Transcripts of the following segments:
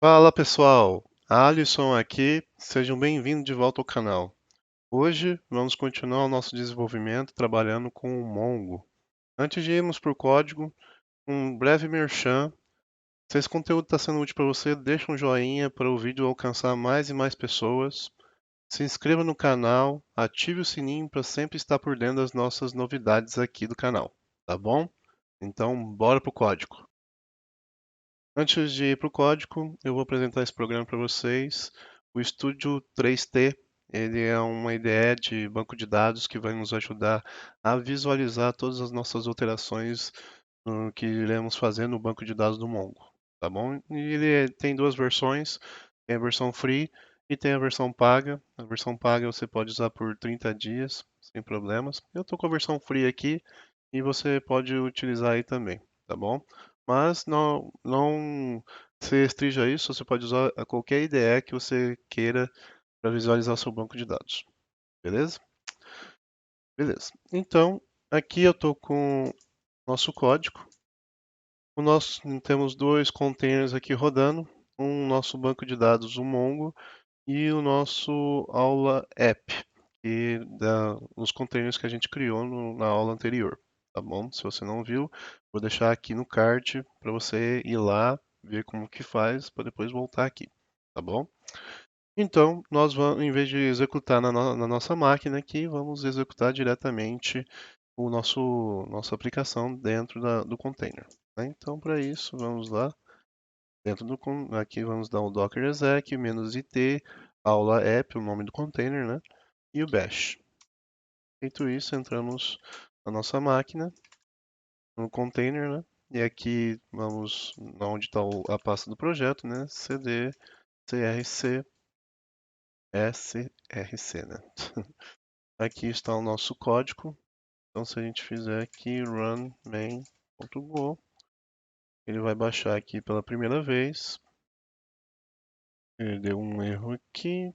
Fala pessoal, Alisson aqui, sejam bem-vindos de volta ao canal. Hoje vamos continuar o nosso desenvolvimento trabalhando com o Mongo. Antes de irmos para o código, um breve merchan. Se esse conteúdo está sendo útil para você, deixa um joinha para o vídeo alcançar mais e mais pessoas. Se inscreva no canal, ative o sininho para sempre estar por dentro das nossas novidades aqui do canal, tá bom? Então, bora para o código. Antes de ir para o código, eu vou apresentar esse programa para vocês. O Studio 3T, ele é uma ideia de banco de dados que vai nos ajudar a visualizar todas as nossas alterações que iremos fazer no banco de dados do Mongo, tá bom? E ele tem duas versões, tem a versão free e tem a versão paga. A versão paga você pode usar por 30 dias, sem problemas. Eu estou com a versão free aqui e você pode utilizar aí também, tá bom? Mas não se restringe a isso, você pode usar a qualquer IDE que você queira para visualizar seu banco de dados, beleza? Beleza. Então, aqui eu estou com o nosso código. Nós temos dois containers aqui rodando, um nosso banco de dados, o Mongo, e o nosso aula app, os containers que a gente criou na aula anterior, tá bom? Se você não viu, vou deixar aqui no card para você ir lá, ver como que faz, para depois voltar aqui, tá bom? Então, nós vamos, em vez de executar na nossa máquina aqui, vamos executar diretamente o nossa aplicação dentro do container, né? Então, para isso, vamos lá. Aqui vamos dar o docker exec, -it, aula app, o nome do container, né? E o bash. Feito isso, entramos na nossa máquina, no container, né? E aqui vamos onde está a pasta do projeto, né? cd crc src, né? Aqui está o nosso código. Então, se a gente fizer aqui run main.go, ele vai baixar aqui pela primeira vez. Ele deu um erro aqui,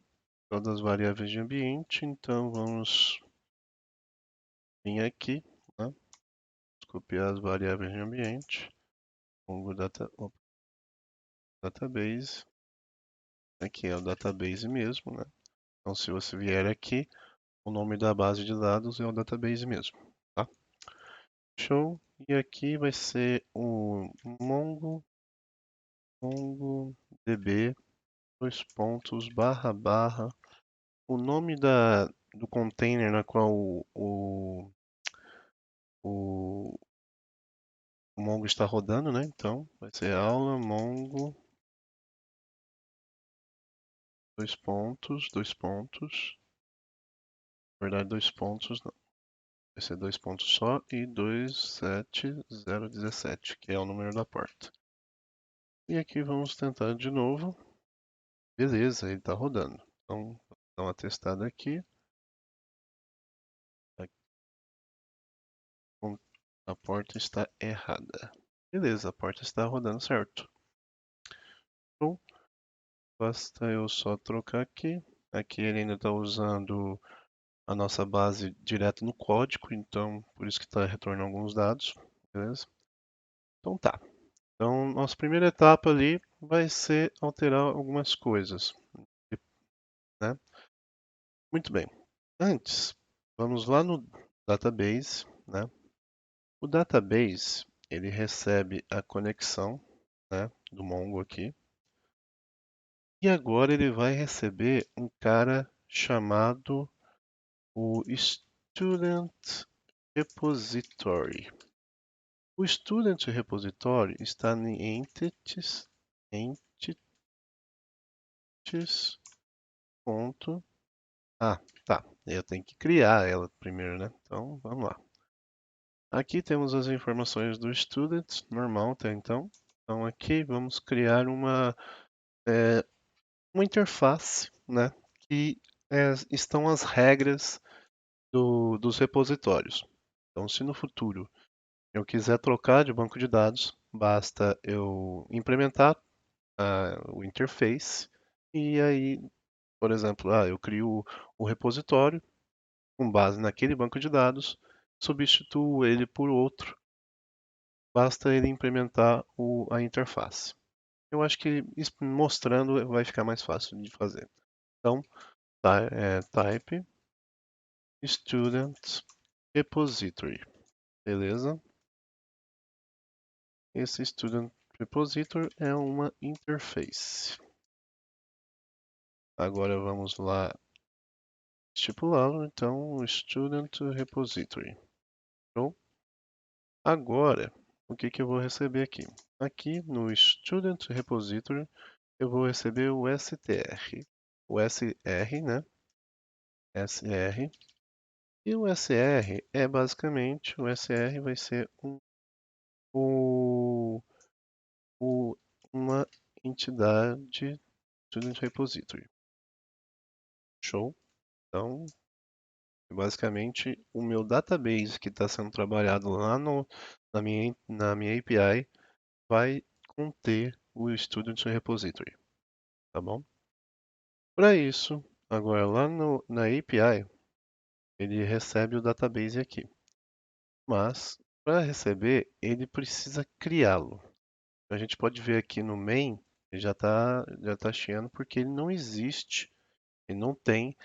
todas as variáveis de ambiente, então vamos vir aqui, né? Copiar as variáveis de ambiente, Mongo database, aqui é o database mesmo, né? Então se você vier aqui, o nome da base de dados é o database mesmo, tá? Show, e aqui vai ser o MongoDB, dois pontos, barra, barra, o nome do container na qual o o Mongo está rodando, né? Então, vai ser aula Mongo, dois pontos. Na verdade, dois pontos não. Vai ser dois pontos só e 27017, que é o número da porta. E aqui vamos tentar de novo. Beleza, ele está rodando. Então, vou dar uma testada aqui. A porta está errada. Beleza, a porta está rodando certo. Então, basta eu só trocar aqui. Aqui ele ainda está usando a nossa base direto no código, então por isso que está retornando alguns dados, beleza? Então tá. Então nossa primeira etapa ali vai ser alterar algumas coisas, né? Muito bem. Antes, vamos lá no database, né? O database, ele recebe a conexão, né, do Mongo aqui. E agora ele vai receber um cara chamado o Student Repository. O Student Repository está em entities, ponto. Ah, tá. Eu tenho que criar ela primeiro, né? Então, vamos lá. Aqui temos as informações do student, normal até então. Então, aqui vamos criar uma interface, né? Que estão as regras dos repositórios. Então, se no futuro eu quiser trocar de banco de dados, basta eu implementar o interface e aí, por exemplo, eu crio o repositório com base naquele banco de dados, substituo ele por outro, basta ele implementar a interface. eu acho que mostrando vai ficar mais fácil de fazer. Então, type student repository, beleza? Esse student repository é uma interface. Agora vamos lá estipulá-lo, então, student repository. Então, agora, o que que eu vou receber aqui? Aqui no student repository, eu vou receber o str. O sr, né? sr. E o sr é basicamente, o sr vai ser o, uma entidade student repository. Show? Então, basicamente, o meu database que está sendo trabalhado lá na minha API vai conter o Student Repository, tá bom? Para isso, agora lá na API, ele recebe o database aqui. Mas, para receber, ele precisa criá-lo. A gente pode ver aqui no main, ele já tá chiando porque ele não existe, ele não tem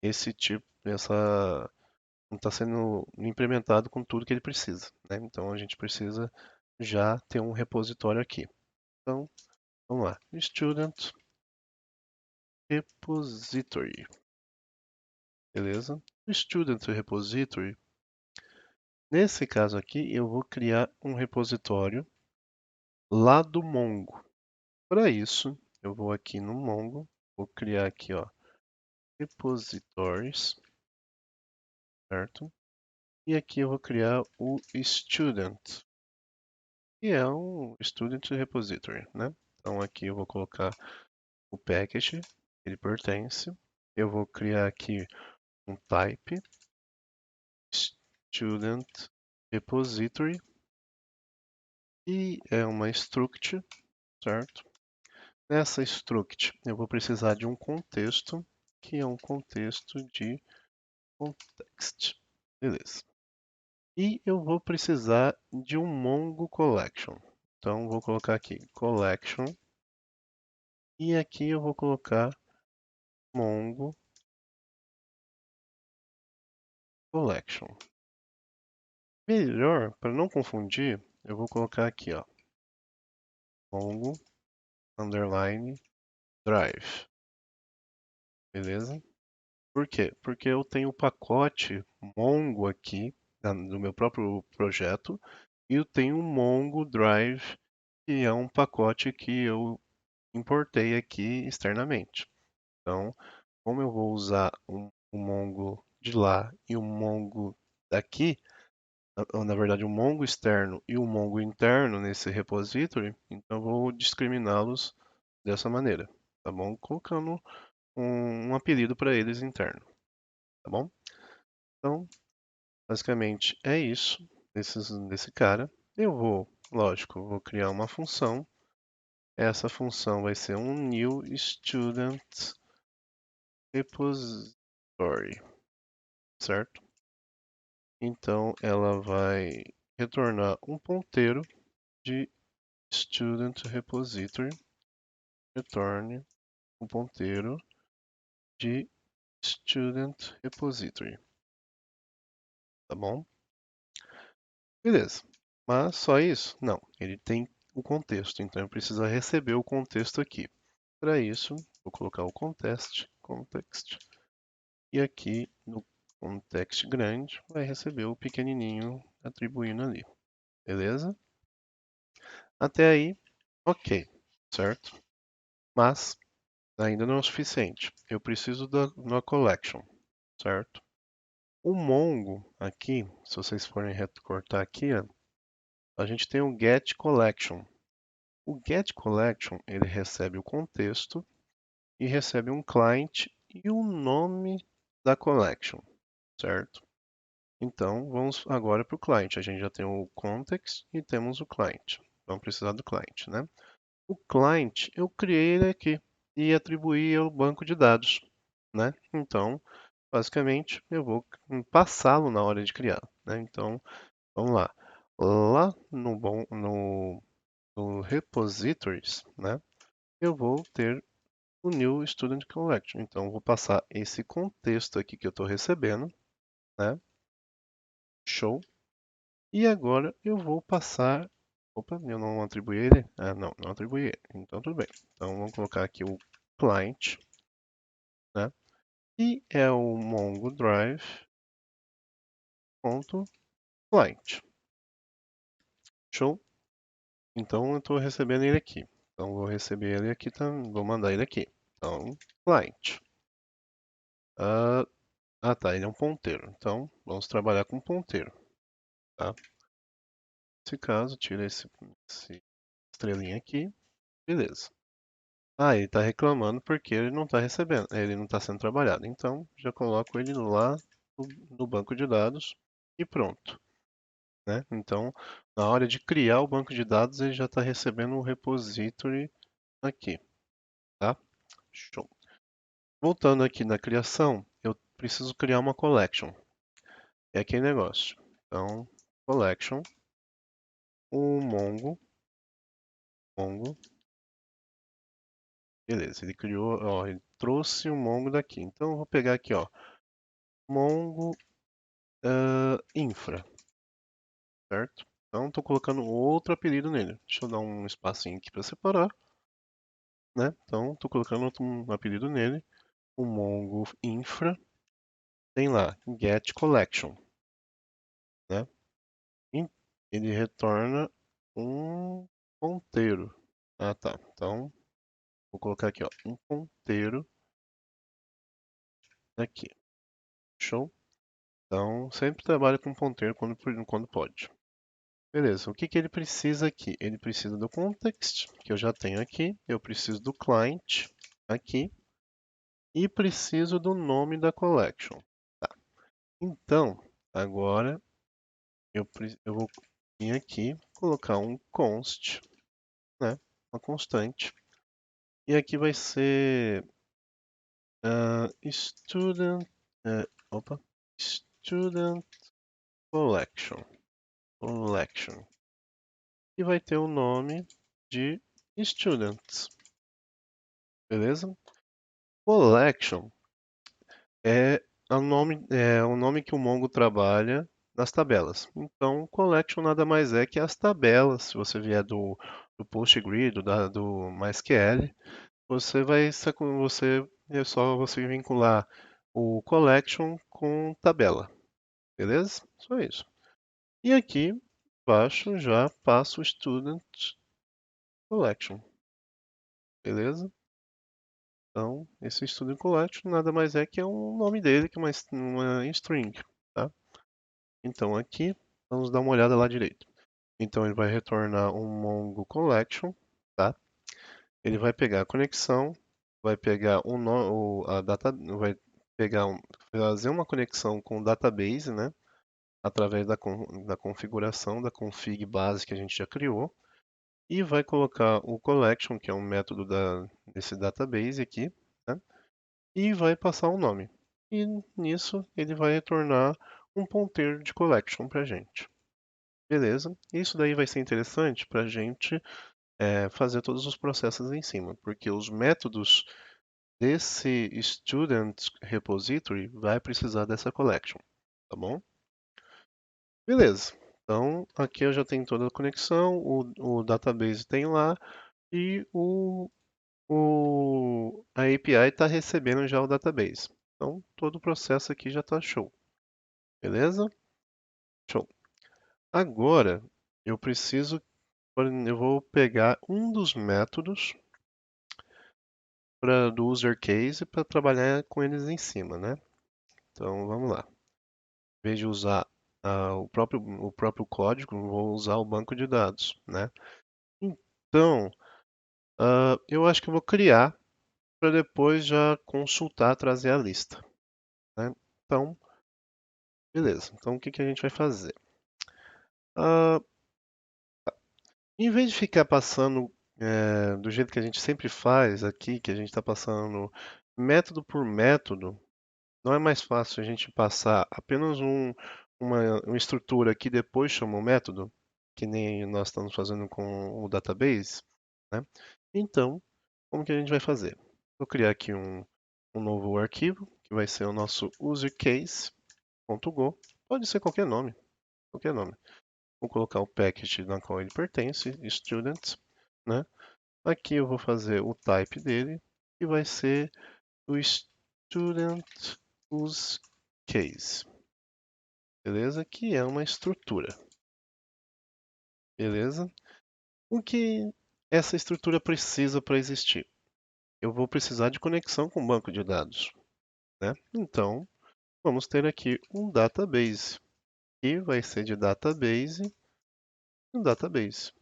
esse tipo, não está sendo implementado com tudo que ele precisa, né? Então a gente precisa já ter um repositório aqui. Então, vamos lá. Student Repository. Beleza? Student Repository. Nesse caso aqui, eu vou criar um repositório lá do Mongo. Para isso, eu vou aqui no Mongo, vou criar aqui, ó, repositories, certo? E aqui eu vou criar o student, que é um student repository, né? Então aqui eu vou colocar o package, ele pertence. Eu vou criar aqui um type student repository e é uma struct, certo? Nessa struct eu vou precisar de um contexto, que é um contexto de context. Beleza. E eu vou precisar de um Mongo collection. Então vou colocar aqui collection e aqui eu vou colocar Mongo collection. Melhor, para não confundir, eu vou colocar aqui, ó, Mongo underline drive. Beleza? Por quê? Porque eu tenho o pacote Mongo aqui no meu próprio projeto e eu tenho o Mongo Drive, que é um pacote que eu importei aqui externamente. Então, como eu vou usar o Mongo de lá e o Mongo daqui, na verdade o Mongo externo e o Mongo interno nesse repository, então eu vou discriminá-los dessa maneira, tá bom? Colocando um apelido para eles interno, tá bom? Então, basicamente é isso desse cara. Eu vou, lógico, vou criar uma função. Essa função vai ser um new student repository, certo? Então ela vai retornar um ponteiro de student repository, retorne um ponteiro de student repository, tá bom? Beleza. Mas só isso? Não, ele tem o contexto, então eu preciso receber o contexto aqui. Para isso, vou colocar o context, e aqui no context grande vai receber o pequenininho atribuindo ali. Beleza? Até aí, ok, certo? Mas ainda não é o suficiente. Eu preciso da collection, certo? O Mongo aqui, se vocês forem recortar aqui, ó, a gente tem o get collection. O get collection ele recebe o contexto e recebe um client e o nome da collection, certo? Então vamos agora para o client. A gente já tem o context e temos o client. Vamos precisar do client, né? O client eu criei ele aqui e atribuí ao banco de dados, né? Então, basicamente, eu vou passá-lo na hora de criar, né? Então, vamos lá. Lá no repositories, né? eu vou ter o New Student Collection. Então, eu vou passar esse contexto aqui que eu estou recebendo, né? Show. E agora eu vou passar. Opa, eu não atribuí ele? Ah, não, não atribuí ele. Então, tudo bem. Então, vamos colocar aqui o client, né? E é o Mongo Drive.client. Show? Então, eu estou recebendo ele aqui. Então, vou receber ele aqui também. Vou mandar ele aqui. Então, client. Ah, tá, ele é um ponteiro. Então, vamos trabalhar com ponteiro, tá? Nesse caso, tira esse estrelinha aqui. Beleza. Ah, ele está reclamando porque ele não está recebendo, ele não está sendo trabalhado. Então, já coloco ele lá no banco de dados e pronto, né? Então, na hora de criar o banco de dados, ele já está recebendo o repository aqui, tá? Show. Voltando aqui na criação, eu preciso criar uma collection. É aquele negócio. Então, collection, o Mongo, beleza, ele criou, ó, ele trouxe o Mongo daqui. Então, eu vou pegar aqui, ó, Mongo Infra, certo? Então, estou colocando outro apelido nele. Deixa eu dar um espacinho aqui para separar, né? Então, estou colocando um apelido nele, o Mongo Infra. Tem lá, Get Collection, né? E ele retorna um ponteiro. Ah, tá. Então, vou colocar aqui, ó, um ponteiro aqui. Show? Então, sempre trabalha com ponteiro quando pode. Beleza, o que que ele precisa aqui? Ele precisa do context, que eu já tenho aqui. Eu preciso do client aqui. E preciso do nome da collection. Tá. Então, agora eu vou vir aqui, colocar um const, né? Uma constante. E aqui vai ser student, opa, student collection. Collection. E vai ter o nome de students. Beleza? Collection é o nome que o Mongo trabalha nas tabelas. Então, collection nada mais é que as tabelas. Se você vier do PostgreSQL, do MySQL, é só você vincular o collection com tabela. Beleza? Só isso. E aqui embaixo já passo o student collection. Beleza? Então, esse student collection nada mais é que é o nome dele, que é uma string, tá? Então aqui, vamos dar uma olhada lá direito. Então ele vai retornar um Mongo Collection, tá? Ele vai pegar a conexão, vai pegar a data, vai pegar fazer uma conexão com o database, né? Através da configuração da config base que a gente já criou. E vai colocar o collection, que é um método desse database aqui, né? E vai passar o nome. E nisso ele vai retornar um ponteiro de collection para a gente. Beleza? Isso daí vai ser interessante para a gente fazer todos os processos em cima, porque os métodos desse student repository vai precisar dessa collection, tá bom? Beleza. Então aqui eu já tenho toda a conexão, o database tem lá e a API está recebendo já o database. Então todo o processo aqui já está show. Beleza? Show. Agora eu vou pegar um dos métodos do user case para trabalhar com eles em cima, né? Então vamos lá. Em vez de usar o próprio código, vou usar o banco de dados, né? Então, eu acho que eu vou criar para depois já consultar, trazer a lista, né? Então, beleza. Então o que que a gente vai fazer? Ah, Em vez de ficar passando do jeito que a gente sempre faz aqui, que a gente está passando método por método, não é mais fácil a gente passar apenas uma estrutura que depois chama o método, que nem nós estamos fazendo com o database, né? Então, como que a gente vai fazer? Vou criar aqui um novo arquivo, que vai ser o nosso usercase.go. Pode ser qualquer nome, qualquer nome. Vou colocar o package na qual ele pertence, student, né? Aqui eu vou fazer o type dele, que vai ser o student use case, beleza? Que é uma estrutura, beleza? O que essa estrutura precisa para existir? Eu vou precisar de conexão com o banco de dados, né? Então, vamos ter aqui um database, que vai ser de database um database.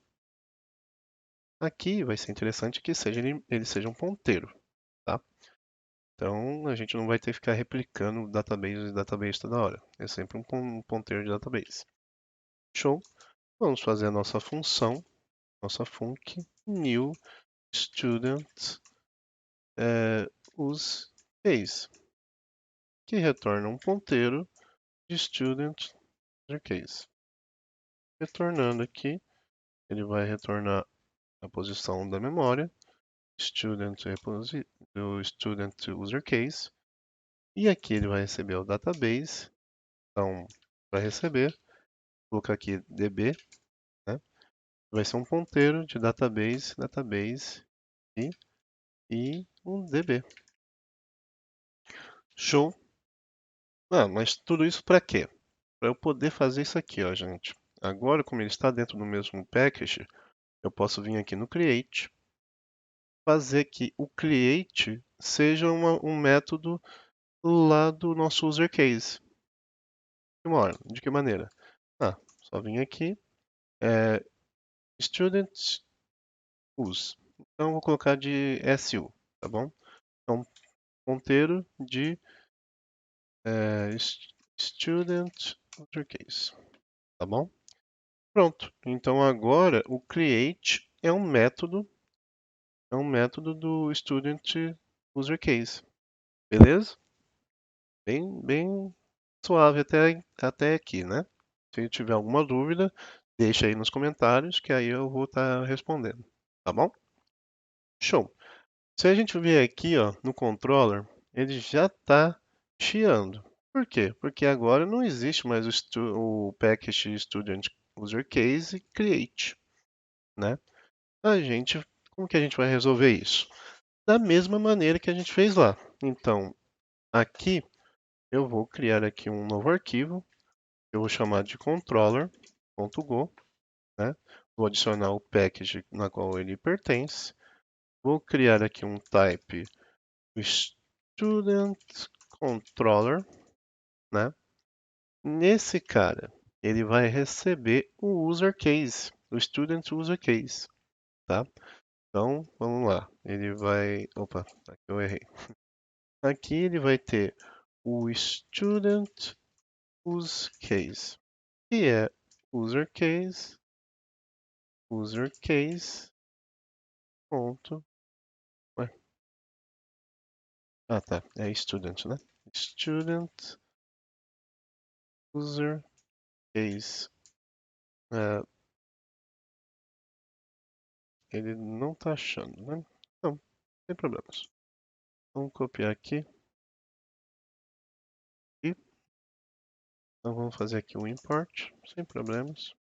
Aqui vai ser interessante que ele seja um ponteiro, tá? Então, a gente não vai ter que ficar replicando database toda hora. É sempre um ponteiro de database. Show? Vamos fazer a nossa função, nossa func, new student use case, que retorna um ponteiro de student user case. Retornando aqui, ele vai retornar a posição da memória, do student user case, e aqui ele vai receber o database. Então, para receber, vou colocar aqui db, né? Vai ser um ponteiro de database e um db. Show! Ah, mas tudo isso para quê? Para eu poder fazer isso aqui, ó, gente. Agora, como ele está dentro do mesmo package, eu posso vir aqui no create, fazer que o create seja um método lá do nosso user case. De que maneira? Ah, só vim aqui, student use. Então, eu vou colocar de SU, tá bom? Então, ponteiro de student user case, tá bom? Pronto. Então, agora o create é um método do student user case, beleza? Bem suave até aqui, né? Se tiver alguma dúvida, deixa aí nos comentários que aí eu vou estar respondendo, tá bom? Show! Se a gente vier aqui, ó, no controller, ele já está chiando. Por quê? Porque agora não existe mais o package student user case create, né? Como que a gente vai resolver isso? Da mesma maneira que a gente fez lá. Então, aqui eu vou criar aqui um novo arquivo, eu vou chamar de controller.go, né? Vou adicionar o package na qual ele pertence. Vou criar aqui um type student controller, né? Nesse cara, ele vai receber o user case, o student user case, tá? Então, vamos lá. Ele vai, opa, aqui eu errei. Aqui ele vai ter o student use case, que é user case ponto, ué, ah tá, é student, né? Student user case. É, ele não tá achando, né? Não, sem problemas. Vamos copiar aqui e então vamos fazer aqui o import, sem problemas.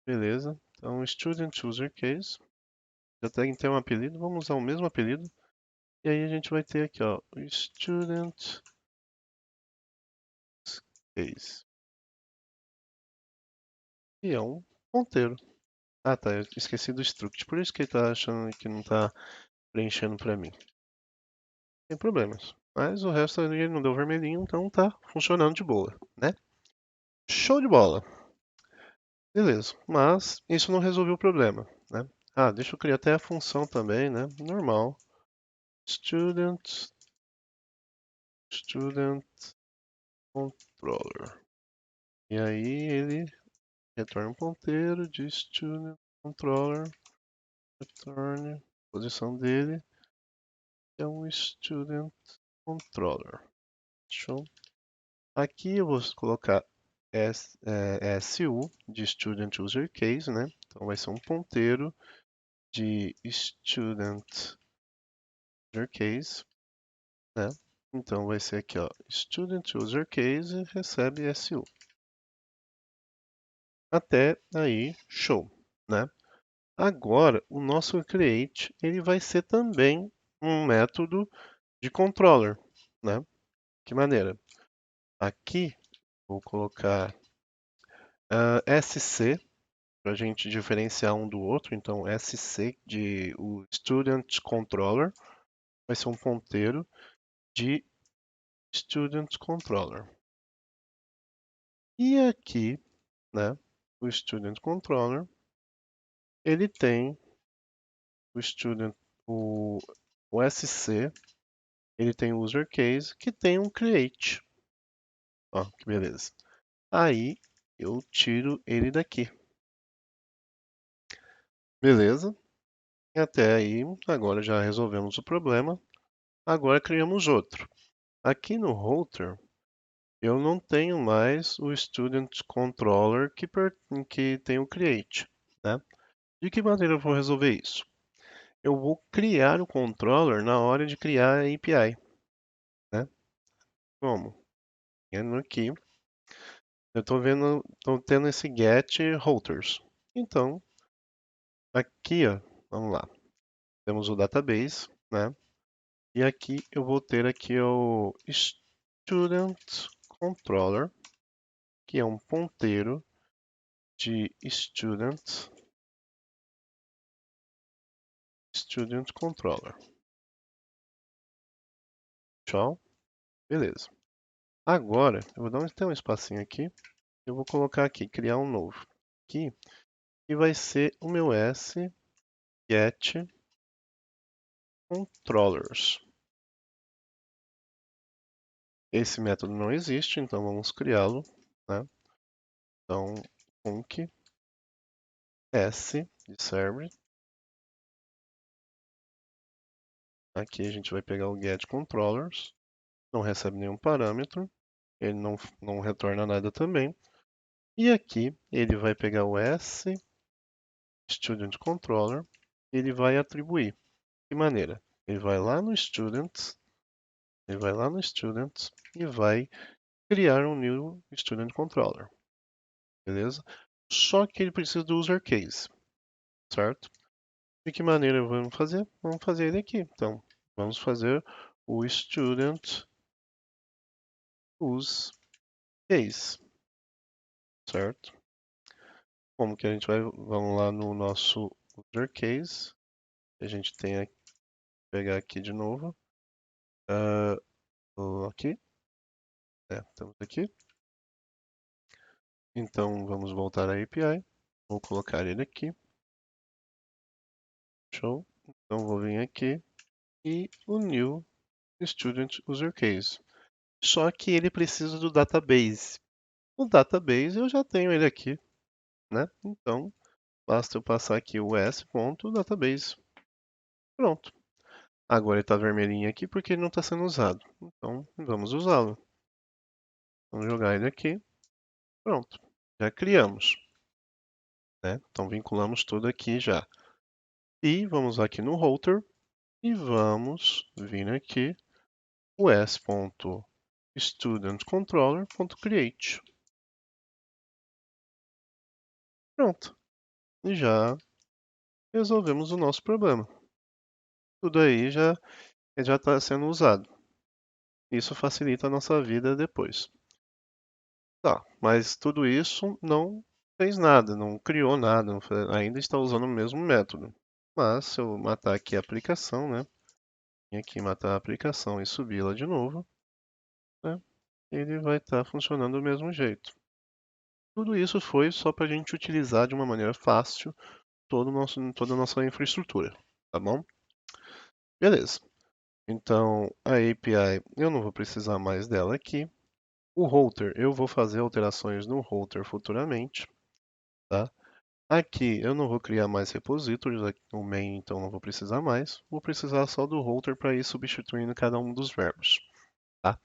Beleza. Então, student user case. Já tem que ter um apelido, vamos usar o mesmo apelido. E aí a gente vai ter aqui, ó, o student case. E é um ponteiro. Ah, tá, eu esqueci do struct, por isso que ele tá achando que não tá preenchendo para mim. Sem problemas. Mas o resto ali ele não deu vermelhinho, então tá funcionando de boa, né? Show de bola. Beleza, mas isso não resolveu o problema, né? Ah, deixa eu criar até a função também, né? Normal. Student controller. E aí ele retorna um ponteiro de student controller, return, posição dele é um student controller. Show. Aqui eu vou colocar SU de student user case, né? Então vai ser um ponteiro de student user case, né? Então vai ser aqui, ó, student user case recebe SU. Até aí, show, né? Agora, o nosso create, ele vai ser também um método de controller, né? Que maneira? Aqui, vou colocar SC, para a gente diferenciar um do outro. Então, SC de o Student Controller vai ser um ponteiro de Student Controller. E aqui, né, o Student Controller, ele tem o Student, o SC, ele tem o User Case, que tem um Create. Ó, que beleza. Aí, eu tiro ele daqui. Beleza? E até aí, agora já resolvemos o problema. Agora criamos outro. Aqui no Router, eu não tenho mais o Student Controller que tem o Create, né? De que maneira eu vou resolver isso? Eu vou criar o controller na hora de criar a API, né? Como? Vendo aqui, eu estou tendo esse get routers. Então, aqui, ó, vamos lá. Temos o database, né? E aqui eu vou ter aqui o student controller, que é um ponteiro de student controller. Tchau. Beleza. Agora, eu vou dar ter um espacinho aqui. Eu vou colocar aqui, criar um novo. Aqui, e vai ser o meu get controllers. Esse método não existe, então vamos criá-lo, né? Então, func s de server. Aqui a gente vai pegar o get controllers. Não recebe nenhum parâmetro. Ele não retorna nada também. E aqui ele vai pegar o s student controller. Ele vai atribuir. De que maneira? Ele vai lá no students. Ele vai lá no students e vai criar um new student controller. Beleza? Só que ele precisa do user case, certo? De que maneira vamos fazer? Vamos fazer ele aqui. Então, vamos fazer o student use case, certo? Como que a gente vai? Vamos lá no nosso user case. A gente tem que pegar aqui de novo. Aqui. Estamos aqui. Então, vamos voltar à API. Vou colocar ele aqui. Show. Então, vou vir aqui e o new student user case. Só que ele precisa do database. O database eu já tenho ele aqui, né? Então, basta eu passar aqui o s.database. Pronto. Agora ele está vermelhinho aqui porque ele não está sendo usado. Então, vamos usá-lo. Vamos jogar ele aqui. Pronto. Já criamos, né? Então, vinculamos tudo aqui já. E vamos aqui no router e vamos vir aqui o s.studentController.create. Pronto. E já resolvemos o nosso problema. Tudo aí já está sendo usado. Isso facilita a nossa vida depois. Tá, mas tudo isso não fez nada, não criou nada, ainda está usando o mesmo método. Mas se eu matar aqui a aplicação, né? E aqui matar a aplicação e subi-la de novo, né? Ele vai estar funcionando do mesmo jeito. Tudo isso foi só para a gente utilizar de uma maneira fácil toda a nossa infraestrutura, tá bom? Beleza. Então, a API eu não vou precisar mais dela aqui. O router, eu vou fazer alterações no router futuramente, tá? Aqui eu não vou criar mais repositórios, o main então não vou precisar mais. Vou precisar só do router para ir substituindo cada um dos verbos, tá?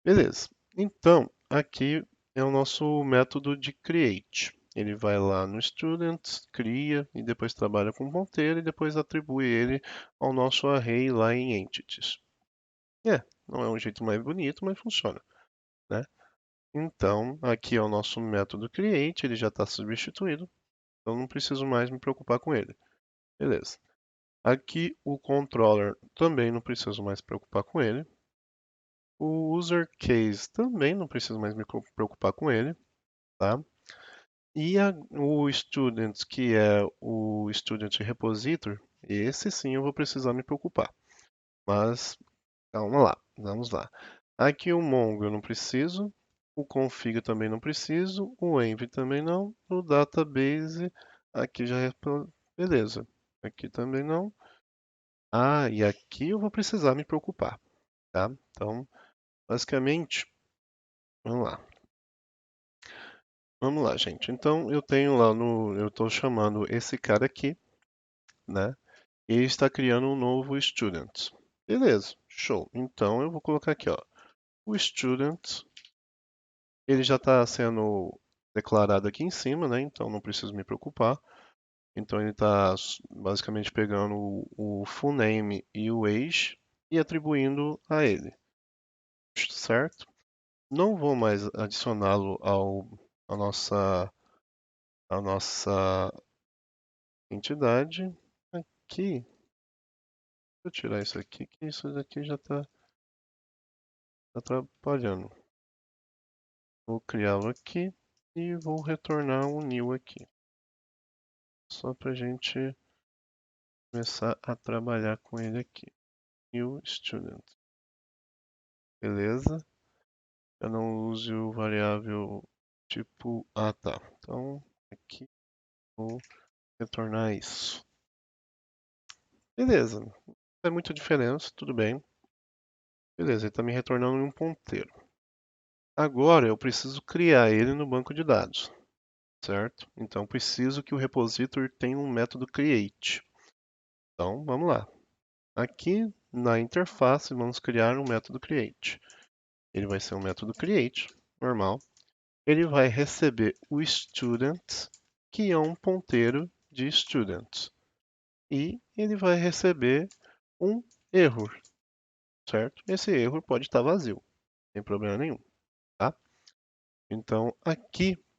Beleza. Então, aqui é o nosso método de create. ele vai lá no Students, cria e depois trabalha com ponteiro e depois atribui ele ao nosso array lá em Entities. Não é um jeito mais bonito, mas funciona, né? Então, aqui é o nosso método create, ele já está substituído, então não preciso mais me preocupar com ele. Beleza. Aqui o controller também não preciso mais me preocupar com ele. O user case também não preciso mais me preocupar com ele, tá? E o student, que é o student repository, esse sim eu vou precisar me preocupar. Mas calma lá, vamos lá. Aqui o Mongo eu não preciso, o config também não preciso, o env também não, o database aqui já é beleza. Aqui também não. Ah, e aqui eu vou precisar me preocupar, tá? Então, basicamente, vamos lá. Vamos lá, gente. Então, eu tenho lá eu estou chamando esse cara aqui, né? E ele está criando um novo student. Beleza, show. Então, eu vou colocar aqui, ó. O student, ele já está sendo declarado aqui em cima, né? Então, não preciso me preocupar. Então, ele está basicamente pegando o full name e o age e atribuindo a ele, certo? Não vou mais adicioná-lo à nossa entidade. Aqui, deixa eu tirar isso aqui, que isso daqui já está atrapalhando. Vou criá-lo aqui e vou retornar um new aqui. Só para a gente começar a trabalhar com ele aqui. New student. Beleza? Eu não uso o variável tipo. Ah, tá. Então, aqui vou retornar isso. Beleza. Não é muita diferença, tudo bem. Beleza, ele está me retornando um ponteiro. Agora eu preciso criar ele no banco de dados, certo? Então preciso que o repository tenha um método create. Então vamos lá. Aqui na interface vamos criar um método create. Ele vai ser um método create, normal. Ele vai receber o student, que é um ponteiro de student. E ele vai receber um erro, certo? Esse erro pode estar vazio, não tem problema nenhum, tá? Então,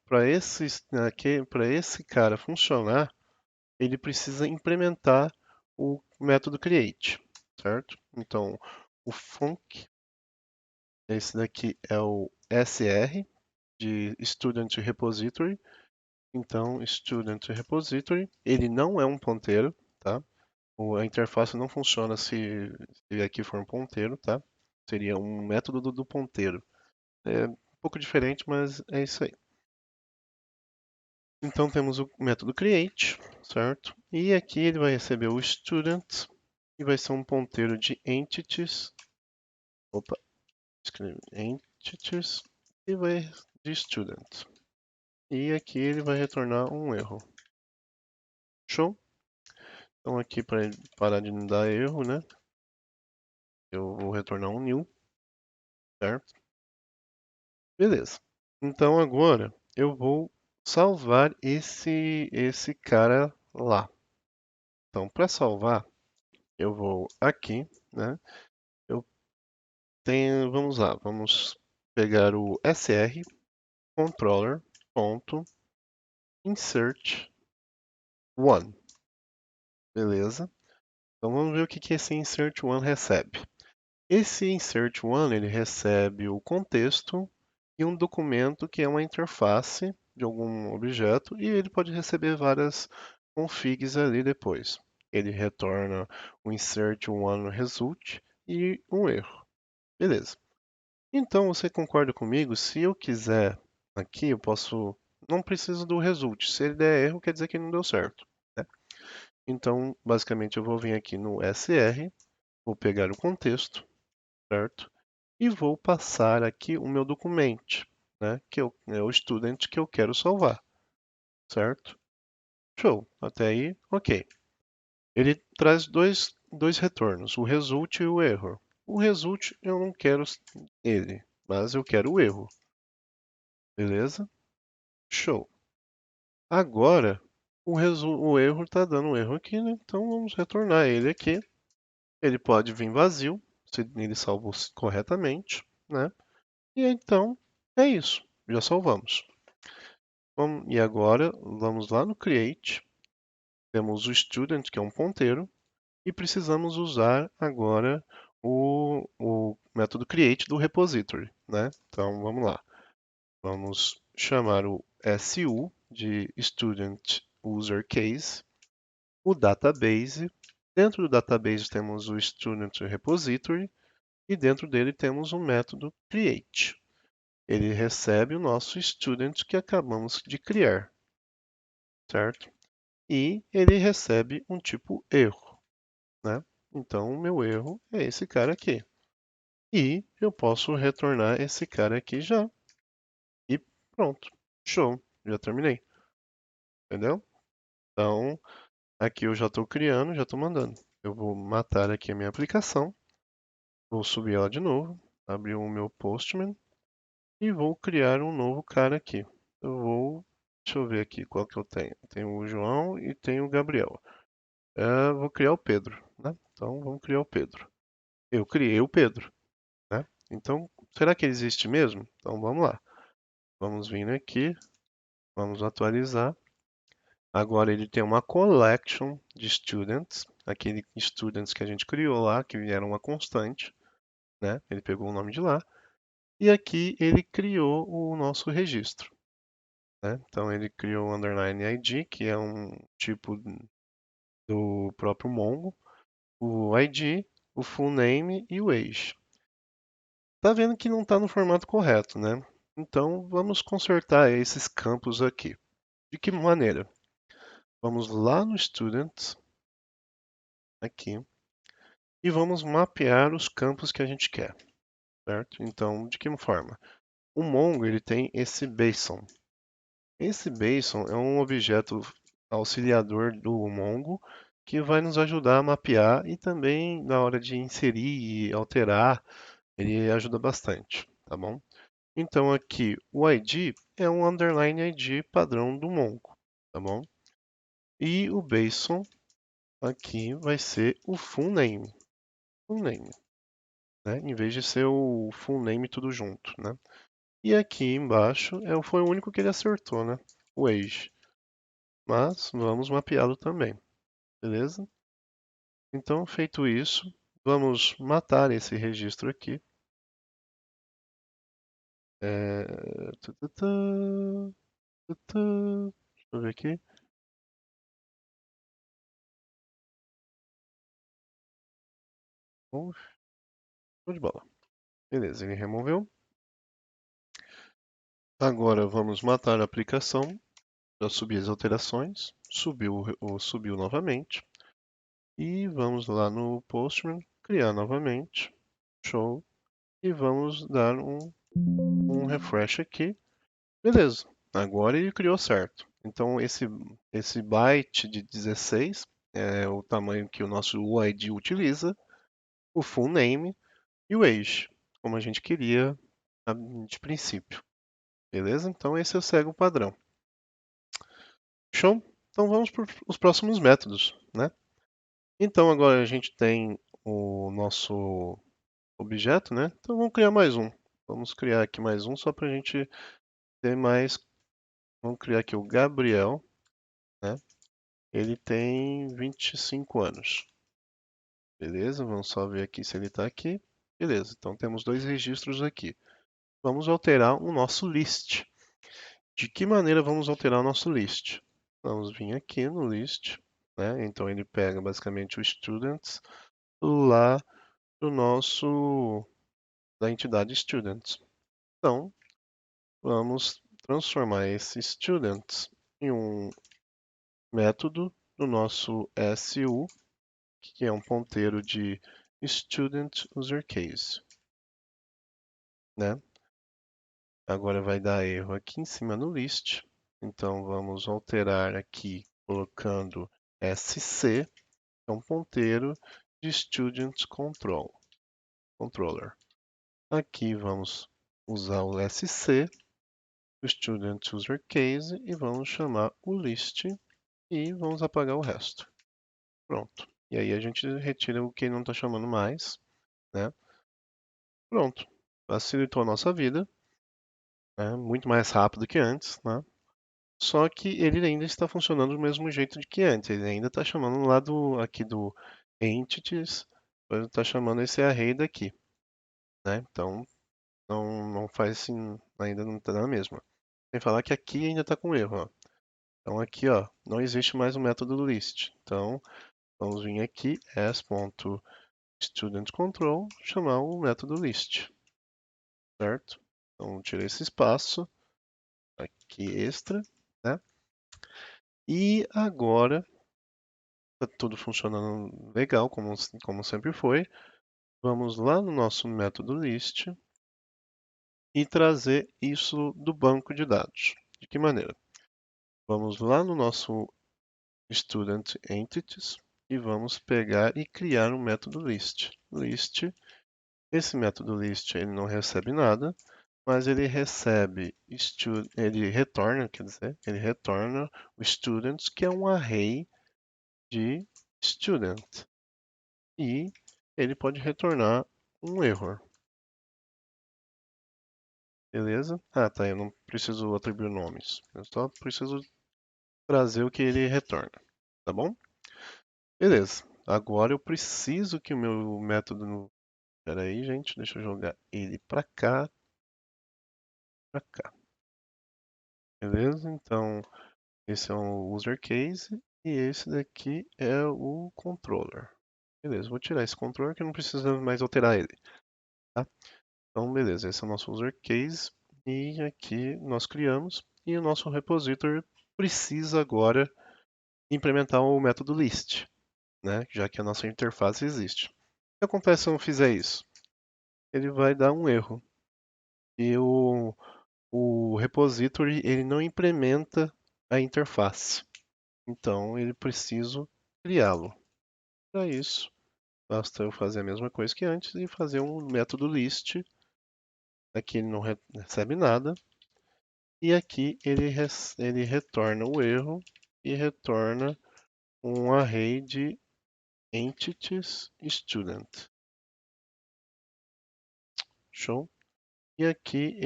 para esse cara funcionar, ele precisa implementar o método create, certo? Então, o func, esse daqui é o SR de Student Repository. Então, Student Repository, ele não é um ponteiro, tá? A interface não funciona se aqui for um ponteiro, tá? Seria um método do ponteiro. É um pouco diferente, mas é isso aí. Então temos o método create, certo? E aqui ele vai receber o student e vai ser um ponteiro de entities. Opa, escreve entities e vai de student. E aqui ele vai retornar um erro. Show? Então aqui para ele parar de não dar erro, né? Eu vou retornar um new, certo? Beleza. Então agora eu vou salvar esse cara lá. Então para salvar, eu vou aqui, né? Eu vamos lá, vamos pegar o sr controller ponto insert one, beleza? Então vamos ver o que esse insert one recebe. Esse insert one ele recebe o contexto e um documento que é uma interface de algum objeto e ele pode receber várias configs ali depois. Ele retorna o insert one result e um erro. Beleza. Então, você concorda comigo? Se eu quiser aqui, eu posso. Não preciso do result. Se ele der erro, quer dizer que não deu certo, né? Então, basicamente, eu vou vir aqui no SR, vou pegar o contexto, certo? E vou passar aqui o meu documento, né? É o student que eu quero salvar, certo? Show. Até aí, ok. Ele traz dois retornos, o result e o erro. O result eu não quero ele, mas eu quero o erro. Beleza? Show. Agora, o erro está dando um erro aqui, né? Então vamos retornar ele aqui. Ele pode vir vazio, se ele salvou corretamente, né? E então é isso, já salvamos. E agora vamos lá no create, temos o student, que é um ponteiro, e precisamos usar agora o método create do repository, né? Então vamos lá, vamos chamar o SU de student user case, o database. Dentro do database temos o student repository e dentro dele temos o método create. Ele recebe o nosso student que acabamos de criar, certo? E ele recebe um tipo erro, né? Então, o meu erro é esse cara aqui. E eu posso retornar esse cara aqui já. E pronto. Show. Já terminei. Entendeu? Então, aqui eu já estou criando, já estou mandando. Eu vou matar aqui a minha aplicação. Vou subir ela de novo. Abrir o meu Postman. E vou criar um novo cara aqui. Eu vou. Deixa eu ver aqui qual que eu tenho. Tenho o João e tenho o Gabriel. Vou criar o Pedro, né? Então vamos criar o Pedro. Eu criei o Pedro, né? Então, será que ele existe mesmo? Então vamos lá. Vamos vir aqui, vamos atualizar. Agora ele tem uma collection de students, aquele students que a gente criou lá, que vieram uma constante, né? Ele pegou o nome de lá. E aqui ele criou o nosso registro, né? Então ele criou o underline ID, que é um tipo do próprio Mongo, o ID, o full name e o age. Tá vendo que não está no formato correto, né? Então vamos consertar esses campos aqui. De que maneira? Vamos lá no Student, aqui, e vamos mapear os campos que a gente quer, certo? Então, de que forma? O Mongo ele tem esse BASIN. Esse BASIN é um objeto auxiliador do Mongo que vai nos ajudar a mapear e também na hora de inserir e alterar, ele ajuda bastante, tá bom? Então aqui o ID é um underline ID padrão do Mongo, tá bom? E o BASIN aqui vai ser o full name, né? Em vez de ser o full name tudo junto, né? E aqui embaixo foi o único que ele acertou, né? O age. Mas vamos mapeá-lo também, beleza? Então, feito isso, vamos matar esse registro aqui. É... Deixa eu ver aqui. Show de bola. Beleza, ele removeu. Agora vamos matar a aplicação. Já subi as alterações. Subiu novamente. E vamos lá no Postman, criar novamente. Show. E vamos dar um refresh aqui. Beleza. Agora ele criou certo. Então esse byte de 16 é o tamanho que o nosso UID utiliza, o full name e o age, como a gente queria de princípio. Beleza? Então esse é o cego padrão. Show? Então vamos para os próximos métodos, né? Então agora a gente tem o nosso objeto, né? Então vamos criar mais um. Vamos criar aqui mais um só para a gente ter mais. Vamos criar aqui o Gabriel, né? Ele tem 25 anos. Beleza? Vamos só ver aqui se ele está aqui. Beleza, então temos dois registros aqui. Vamos alterar o nosso list. De que maneira vamos alterar o nosso list? Vamos vir aqui no list, né? Então ele pega basicamente o students lá do nosso da entidade students. Então, vamos transformar esse students em um método do nosso SU, que é um ponteiro de student user case, né? Agora vai dar erro aqui em cima no list. Então vamos alterar aqui colocando SC, que é um ponteiro de student controller. Aqui vamos usar o SC. o student user case e vamos chamar o list e vamos apagar o resto. Pronto. E aí a gente retira o que não está chamando mais, né? Pronto. Facilitou a nossa vida, né? Muito mais rápido que antes, né? Só que ele ainda está funcionando do mesmo jeito de que antes. Ele ainda está chamando lá aqui do entities, ele está chamando esse array daqui, né? Então não faz assim, ainda não está na mesma. Sem falar que aqui ainda está com erro, ó. Então aqui, ó, não existe mais o método list. Então vamos vir aqui as.studentControl, chamar o método list, certo? Então tirei esse espaço aqui extra, né? E agora está tudo funcionando legal, como sempre foi. Vamos lá no nosso método list e trazer isso do banco de dados. De que maneira? Vamos lá no nosso student entities e vamos pegar e criar um método list. List, esse método list ele não recebe nada, mas ele ele retorna, quer dizer, ele retorna o students, que é um array de student. E ele pode retornar um erro. Beleza? Ah, tá. Eu não preciso atribuir nomes. Eu só preciso trazer o que ele retorna. Tá bom? Beleza. Agora eu preciso que o meu método. Pera aí, gente. Deixa eu jogar ele pra cá. Pra cá. Beleza? Então, esse é o user case. E esse daqui é o controller. Beleza, vou tirar esse controller que não precisa mais alterar ele. Tá? Então, beleza. Esse é o nosso user case. E aqui nós criamos. E o nosso repository precisa agora implementar o método list, né? Já que a nossa interface existe. O que acontece se eu não fizer isso? Ele vai dar um erro. E o repository ele não implementa a interface. Então ele preciso criá-lo. Para isso, basta eu fazer a mesma coisa que antes e fazer um método list. Aqui ele não recebe nada. E aqui ele retorna o erro e retorna um array de entities student. Show? E aqui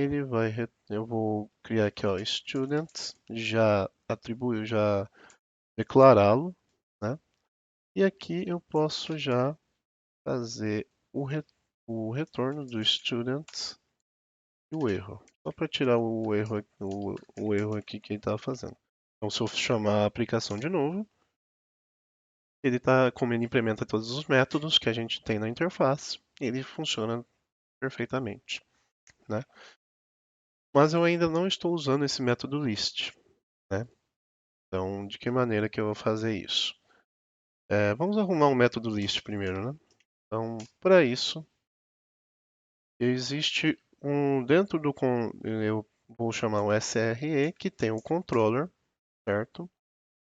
eu vou criar aqui, ó, students, já atribuir, já declará-lo, né? E aqui eu posso já fazer o retorno do students e o erro. Só para tirar o erro aqui que ele estava fazendo. Então, se eu chamar a aplicação de novo, como ele implementa todos os métodos que a gente tem na interface, ele funciona perfeitamente, né? Mas eu ainda não estou usando esse método list, né? Então, de que maneira que eu vou fazer isso? Vamos arrumar um método list primeiro, né? Então, para isso, existe dentro eu vou chamar o SRE, que tem o controller, certo?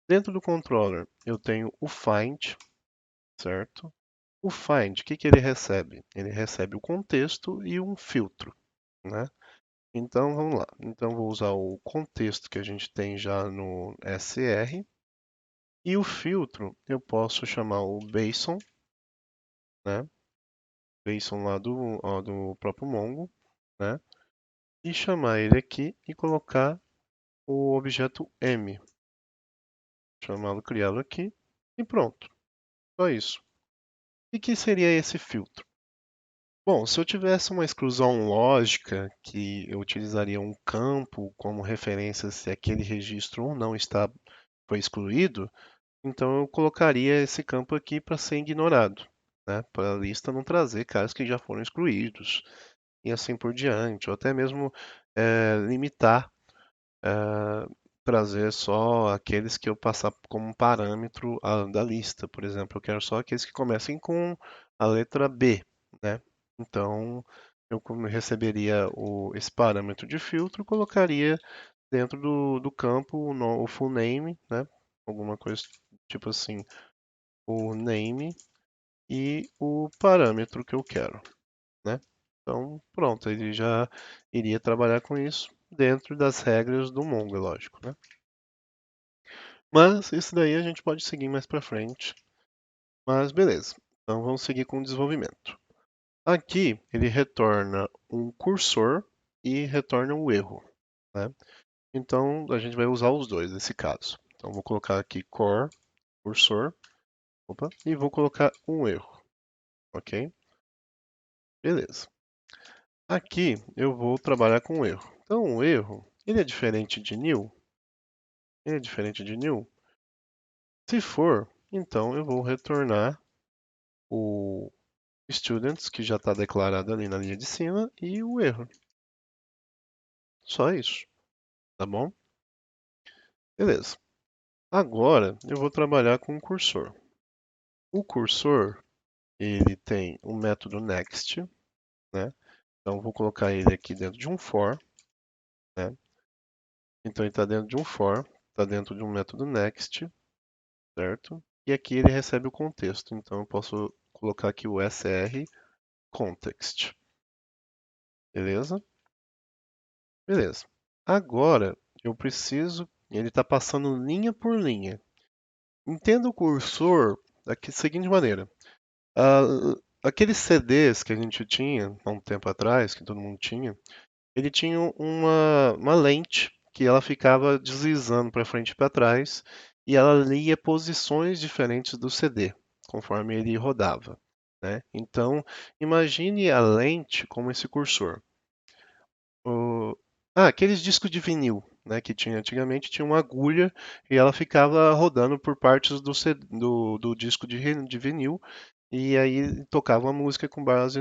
Dentro do controller, eu tenho o find, certo? O find, o que que ele recebe? Ele recebe o contexto e um filtro, né? Então, vamos lá. Então, vou usar o contexto que a gente tem já no SR. E o filtro, eu posso chamar o Bason, né? Bason lá do próprio Mongo, né? E chamar ele aqui e colocar o objeto M. Chamá-lo, criá-lo aqui e pronto. Só isso. E que seria esse filtro? Bom, se eu tivesse uma exclusão lógica, que eu utilizaria um campo como referência se aquele registro ou não foi excluído, então eu colocaria esse campo aqui para ser ignorado, né? Para a lista não trazer caras que já foram excluídos e assim por diante, ou até mesmo limitar, trazer só aqueles que eu passar como um parâmetro da lista. Por exemplo, eu quero só aqueles que comecem com a letra B, né? Então receberia esse parâmetro de filtro, colocaria dentro do campo o full name, né? Alguma coisa tipo assim, o name e o parâmetro que eu quero, né? Então, pronto, ele já iria trabalhar com isso dentro das regras do Mongo, é lógico, né? Mas isso daí a gente pode seguir mais para frente. Mas beleza, então vamos seguir com o desenvolvimento. Aqui ele retorna um cursor e retorna um erro, né? Então a gente vai usar os dois nesse caso. Então vou colocar aqui core cursor, opa, e vou colocar um erro, ok? Beleza. Aqui eu vou trabalhar com o erro. Então o erro, ele é diferente de new? Ele é diferente de new? Se for, então eu vou retornar o students, que já está declarado ali na linha de cima, e o erro. Só isso, tá bom? Beleza. Agora eu vou trabalhar com o cursor. O cursor, ele tem o método next, né? Então vou colocar ele aqui dentro de um for, né? Então ele está dentro de um for, está dentro de um método next, certo? E aqui ele recebe o contexto, então eu posso colocar aqui o sr context. Beleza? Beleza. Agora eu preciso, ele está passando linha por linha. Entenda o cursor da seguinte maneira. Ah, aqueles CDs que a gente tinha há um tempo atrás, que todo mundo tinha, ele tinha uma lente que ela ficava deslizando para frente e para trás e ela lia posições diferentes do CD conforme ele rodava, né? Então, imagine a lente como esse cursor. Aqueles discos de vinil, né, que tinha antigamente, tinha uma agulha e ela ficava rodando por partes do disco de vinil e aí tocava a música com base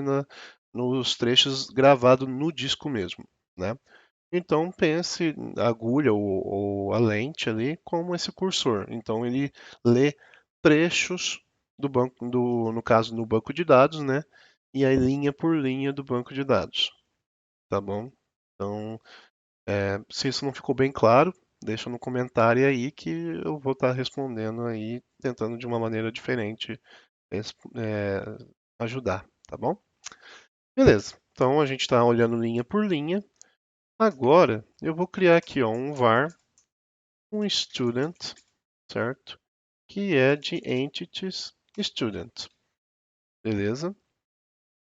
nos trechos gravados no disco mesmo, né? Então pense a agulha ou a lente ali como esse cursor. Então ele lê trechos do banco, no caso no banco de dados, né? E aí linha por linha do banco de dados, tá bom? Então, se isso não ficou bem claro, deixa no comentário aí que eu vou estar respondendo aí, tentando de uma maneira diferente é, ajudar, tá bom? Beleza. Então a gente está olhando linha por linha. Agora eu vou criar aqui ó, um var, um student, certo? Que é de entities student, beleza?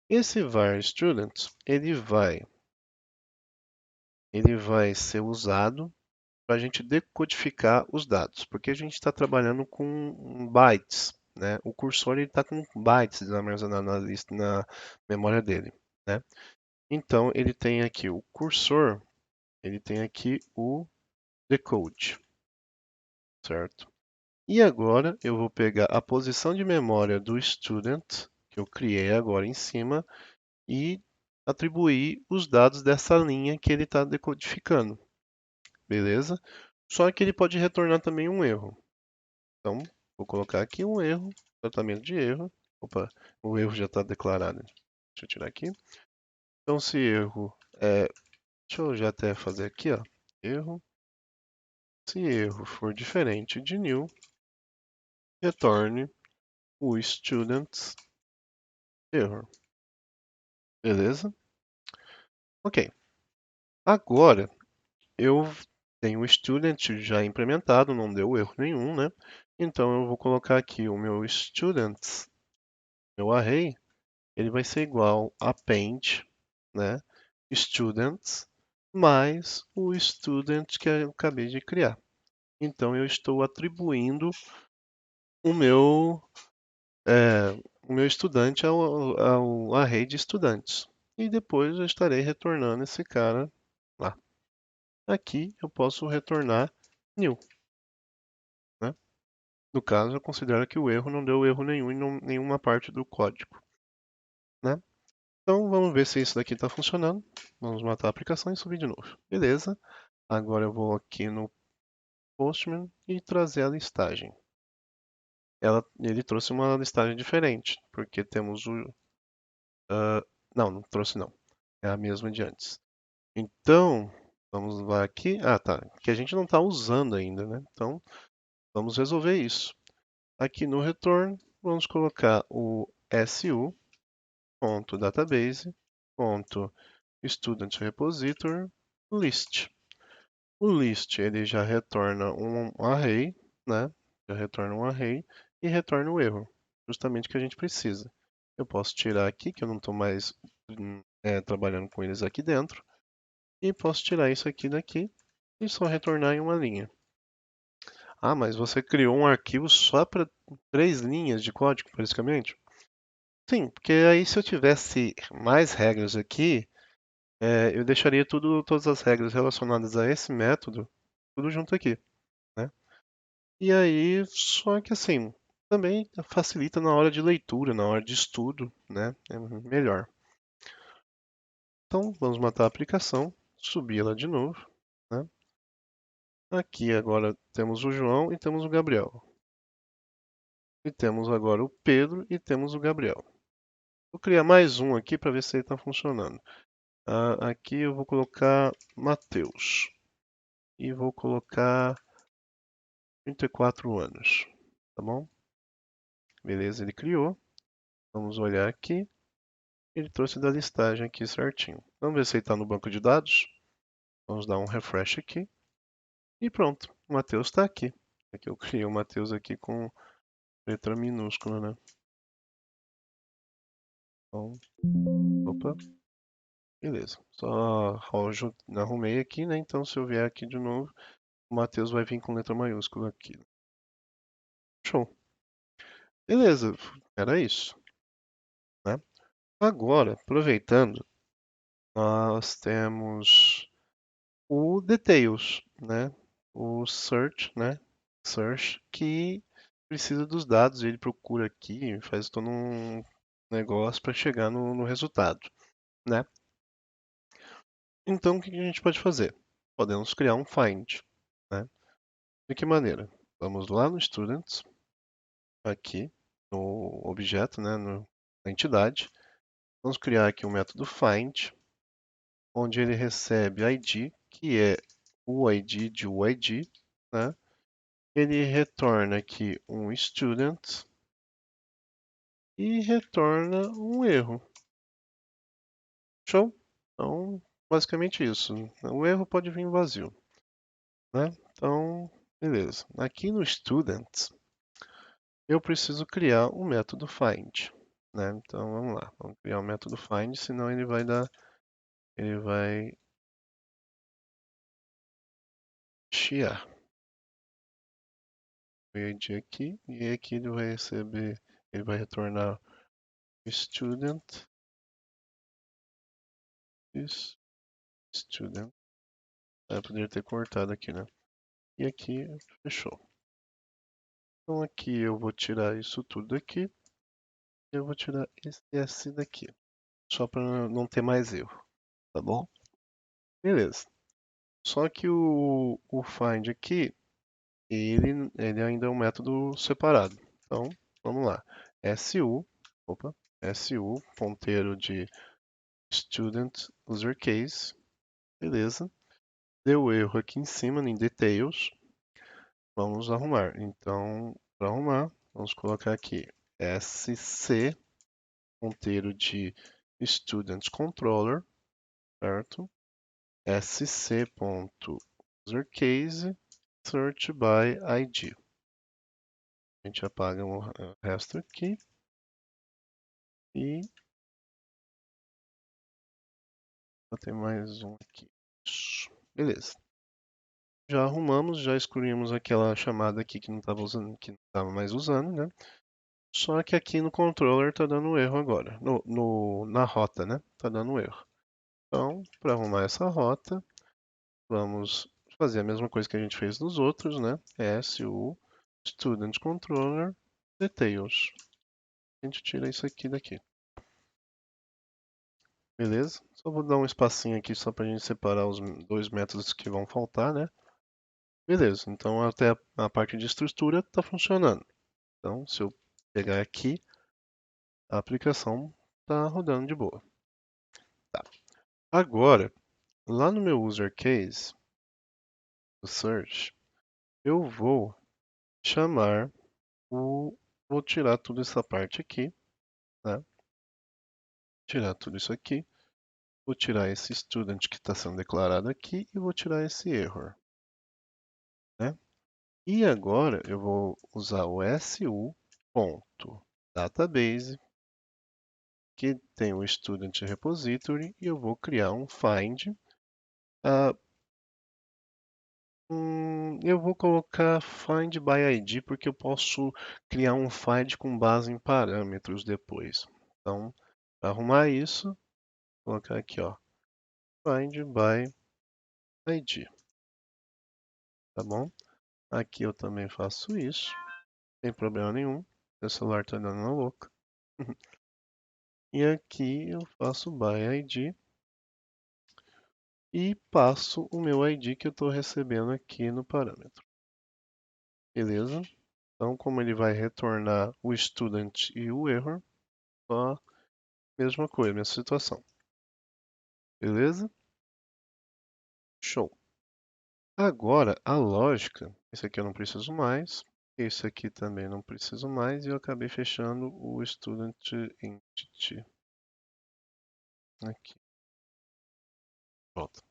Esse var student ele vai ser usado para a gente decodificar os dados, porque a gente está trabalhando com bytes, né? O cursor está com bytes armazenados na memória dele, né? Então ele tem aqui o cursor, ele tem aqui o decode, certo? E agora eu vou pegar a posição de memória do student, que eu criei agora em cima, e atribuir os dados dessa linha que ele está decodificando, beleza? Só que ele pode retornar também um erro. Então, vou colocar aqui um erro, tratamento de erro. Opa, o erro já está declarado. Deixa eu tirar aqui. Então, se erro é. Deixa eu já até fazer aqui, ó. Erro. Se erro for diferente de new, retorne o student's error. Beleza? Ok. Agora, eu tenho o student já implementado, não deu erro nenhum, né? Então, eu vou colocar aqui o meu students, meu array, ele vai ser igual a append, né? Students mais o student que eu acabei de criar. Então eu estou atribuindo o meu, o meu estudante ao array de estudantes. E depois eu estarei retornando esse cara lá. Aqui eu posso retornar new, né? No caso, eu considero que o erro não deu erro nenhum em nenhuma parte do código, né? Então vamos ver se isso daqui está funcionando. Vamos matar a aplicação e subir de novo. Beleza. Agora eu vou aqui no Postman e trazer a listagem. Ele trouxe uma listagem diferente, porque temos o. Não, não trouxe não. É a mesma de antes. Então, vamos lá aqui. Ah, tá. Que a gente não está usando ainda, né? Então, vamos resolver isso. Aqui no return, vamos colocar o su.database.studentRepository list. O list ele já retorna um array, né? Já retorna um array e retorna o erro, justamente o que a gente precisa. Eu posso tirar aqui, que eu não estou mais trabalhando com eles aqui dentro, e posso tirar isso aqui daqui e só retornar em uma linha. Ah, mas você criou um arquivo só para 3 linhas de código, basicamente? Sim, porque aí se eu tivesse mais regras aqui, eu deixaria todas as regras relacionadas a esse método, tudo junto aqui, né? E aí, só que assim, também facilita na hora de leitura, na hora de estudo, né? É melhor. Então, vamos matar a aplicação, subir ela de novo, né? Aqui agora temos o João e temos o Gabriel. E temos agora o Pedro e temos o Gabriel. Vou criar mais um aqui para ver se ele está funcionando. Aqui eu vou colocar Matheus. E vou colocar 34 anos. Tá bom? Beleza, ele criou. Vamos olhar aqui. Ele trouxe da listagem aqui certinho. Vamos ver se ele está no banco de dados. Vamos dar um refresh aqui. E pronto, o Matheus está aqui. Aqui eu criei o Matheus aqui com letra minúscula, né? Então, opa, beleza. Só arrumei aqui, né? Então se eu vier aqui de novo, o Matheus vai vir com letra maiúscula aqui. Show. Beleza, era isso, né? Agora, aproveitando, nós temos o details, né? O search, né? Search que precisa dos dados, ele procura aqui, faz todo um negócio para chegar no resultado, né? Então, o que a gente pode fazer? Podemos criar um find, né? De que maneira? Vamos lá no students, aqui no objeto, né? Na entidade. Vamos criar aqui um método find, onde ele recebe ID, que é o ID de UID, né? Ele retorna aqui um student e retorna um erro. Show? Então, basicamente isso. O erro pode vir vazio, né? Então, beleza. Aqui no student, eu preciso criar um método find, né? Então, vamos lá. Vamos criar um método find, senão ele vai chiar. O ID aqui, e aqui ele vai retornar student, is student. Eu poderia ter cortado aqui, né? E aqui, fechou. Então aqui eu vou tirar isso tudo aqui. Eu vou tirar esse S daqui. Só para não ter mais erro, tá bom? Beleza. Só que o find aqui, ele ainda é um método separado. Então, vamos lá. SU, ponteiro de student user case. Beleza. Deu erro aqui em cima, em details. Vamos arrumar. Então, para arrumar, vamos colocar aqui SC, ponteiro de student controller, certo? sc.usercase search by ID. A gente apaga o resto aqui e tem mais um aqui. Beleza. Já arrumamos, já excluímos aquela chamada aqui que não estava usando, que não estava mais usando, né? Só que aqui no controller está dando erro agora. Na rota, né? Está dando erro. Então, para arrumar essa rota, vamos fazer a mesma coisa que a gente fez nos outros, né? SU Student Controller Details. A gente tira isso aqui daqui. Beleza? Só vou dar um espacinho aqui só para a gente separar os dois métodos que vão faltar, né? Beleza, então até a parte de estrutura está funcionando. Então, se eu pegar aqui, a aplicação está rodando de boa. Tá. Agora, lá no meu user case, o search, eu vou chamar vou tirar toda essa parte aqui, né? Tirar tudo isso aqui. Vou tirar esse student que está sendo declarado aqui e vou tirar esse error. E agora eu vou usar o su.database, que tem o Student Repository, e eu vou criar um find. Ah, eu vou colocar find by ID porque eu posso criar um find com base em parâmetros depois. Então, para arrumar isso, vou colocar aqui, ó, find by ID, tá bom? Aqui eu também faço isso, sem problema nenhum. Meu celular está dando uma louca. E aqui eu faço by ID e passo o meu ID que eu estou recebendo aqui no parâmetro. Beleza? Então, como ele vai retornar o student e o error, só mesma coisa, mesma situação. Beleza? Show. Agora, a lógica, esse aqui eu não preciso mais, esse aqui também não preciso mais, e eu acabei fechando o student entity. Aqui. Pronto.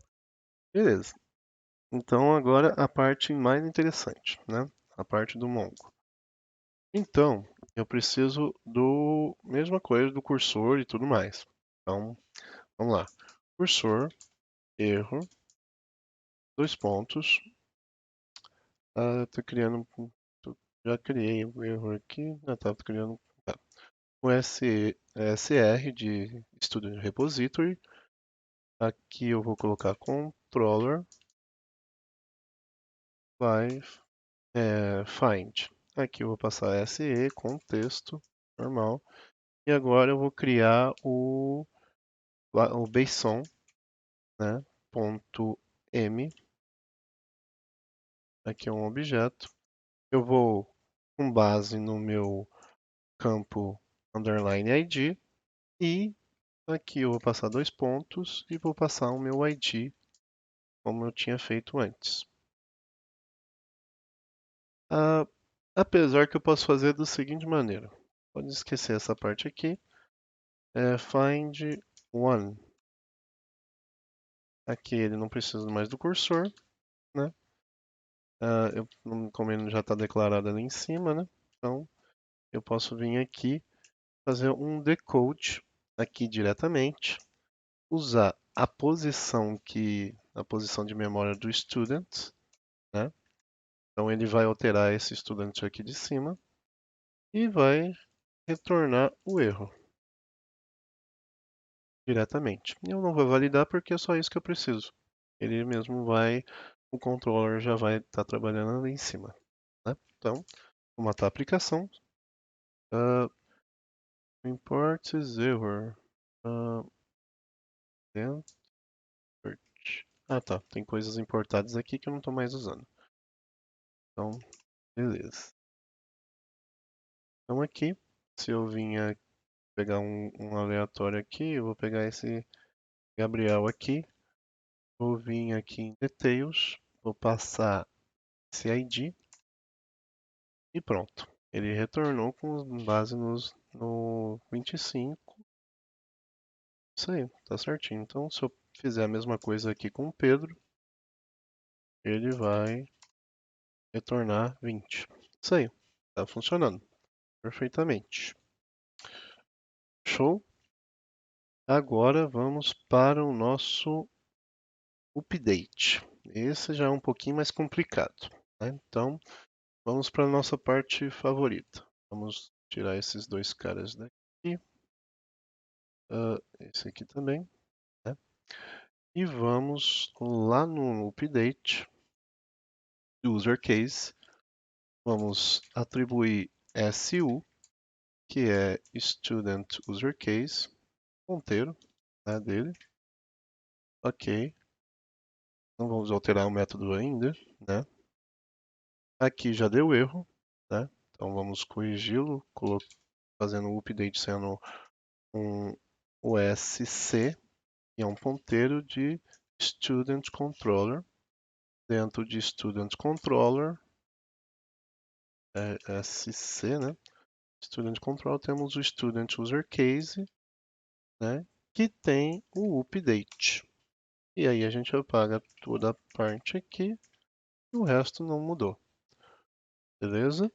Beleza. Então agora a parte mais interessante, né? A parte do Mongo. Então, eu preciso do mesma coisa do cursor e tudo mais. Então, vamos lá. Cursor, erro, dois pontos. Tô criando, já criei o erro aqui. Tô criando o SR de Student Repository. Aqui eu vou colocar controller by find. Aqui eu vou passar SE, contexto, normal. E agora eu vou criar o BASEON, né? Ponto .m. Aqui é um objeto. Eu vou, com base no meu campo underline ID, e aqui eu vou passar dois pontos e vou passar o meu ID, como eu tinha feito antes. Ah, apesar que eu posso fazer da seguinte maneira. Pode esquecer essa parte aqui. Find one. Aqui ele não precisa mais do cursor, né? Como ele já está declarado ali em cima, né? Então eu posso vir aqui fazer um decode aqui diretamente, usar a posição de memória do student, né? Então ele vai alterar esse student aqui de cima e vai retornar o erro diretamente. Eu não vou validar porque é só isso que eu preciso. Ele mesmo vai, o controller já vai estar trabalhando ali em cima, né? Então, vou matar a aplicação. Uh, import error. Uh, tá. Tem coisas importadas aqui que eu não estou mais usando. Então, beleza. Então aqui, se eu vinha pegar um aleatório aqui, eu vou pegar esse Gabriel aqui, vou vir aqui em Details, vou passar esse ID e pronto. Ele retornou com base no 25. Isso aí, tá certinho. Então, se eu fizer a mesma coisa aqui com o Pedro, ele vai retornar 20. Isso aí, tá funcionando perfeitamente. Show? Agora vamos para o nosso update. Esse já é um pouquinho mais complicado, né? Então, vamos para a nossa parte favorita. Vamos tirar esses dois caras daqui. Esse aqui também, né? E vamos lá no update do user case. Vamos atribuir SU, que é student user case, ponteiro, né, dele. Ok. Não vamos alterar o método ainda, né? Aqui já deu erro, né? Então vamos corrigi-lo, fazendo o update sendo um USC, que é um ponteiro de Student Controller. Dentro de Student Controller, SC, né? Student Controller, temos o Student User Case, né? Que tem o update. E aí a gente apaga toda a parte aqui e o resto não mudou. beleza?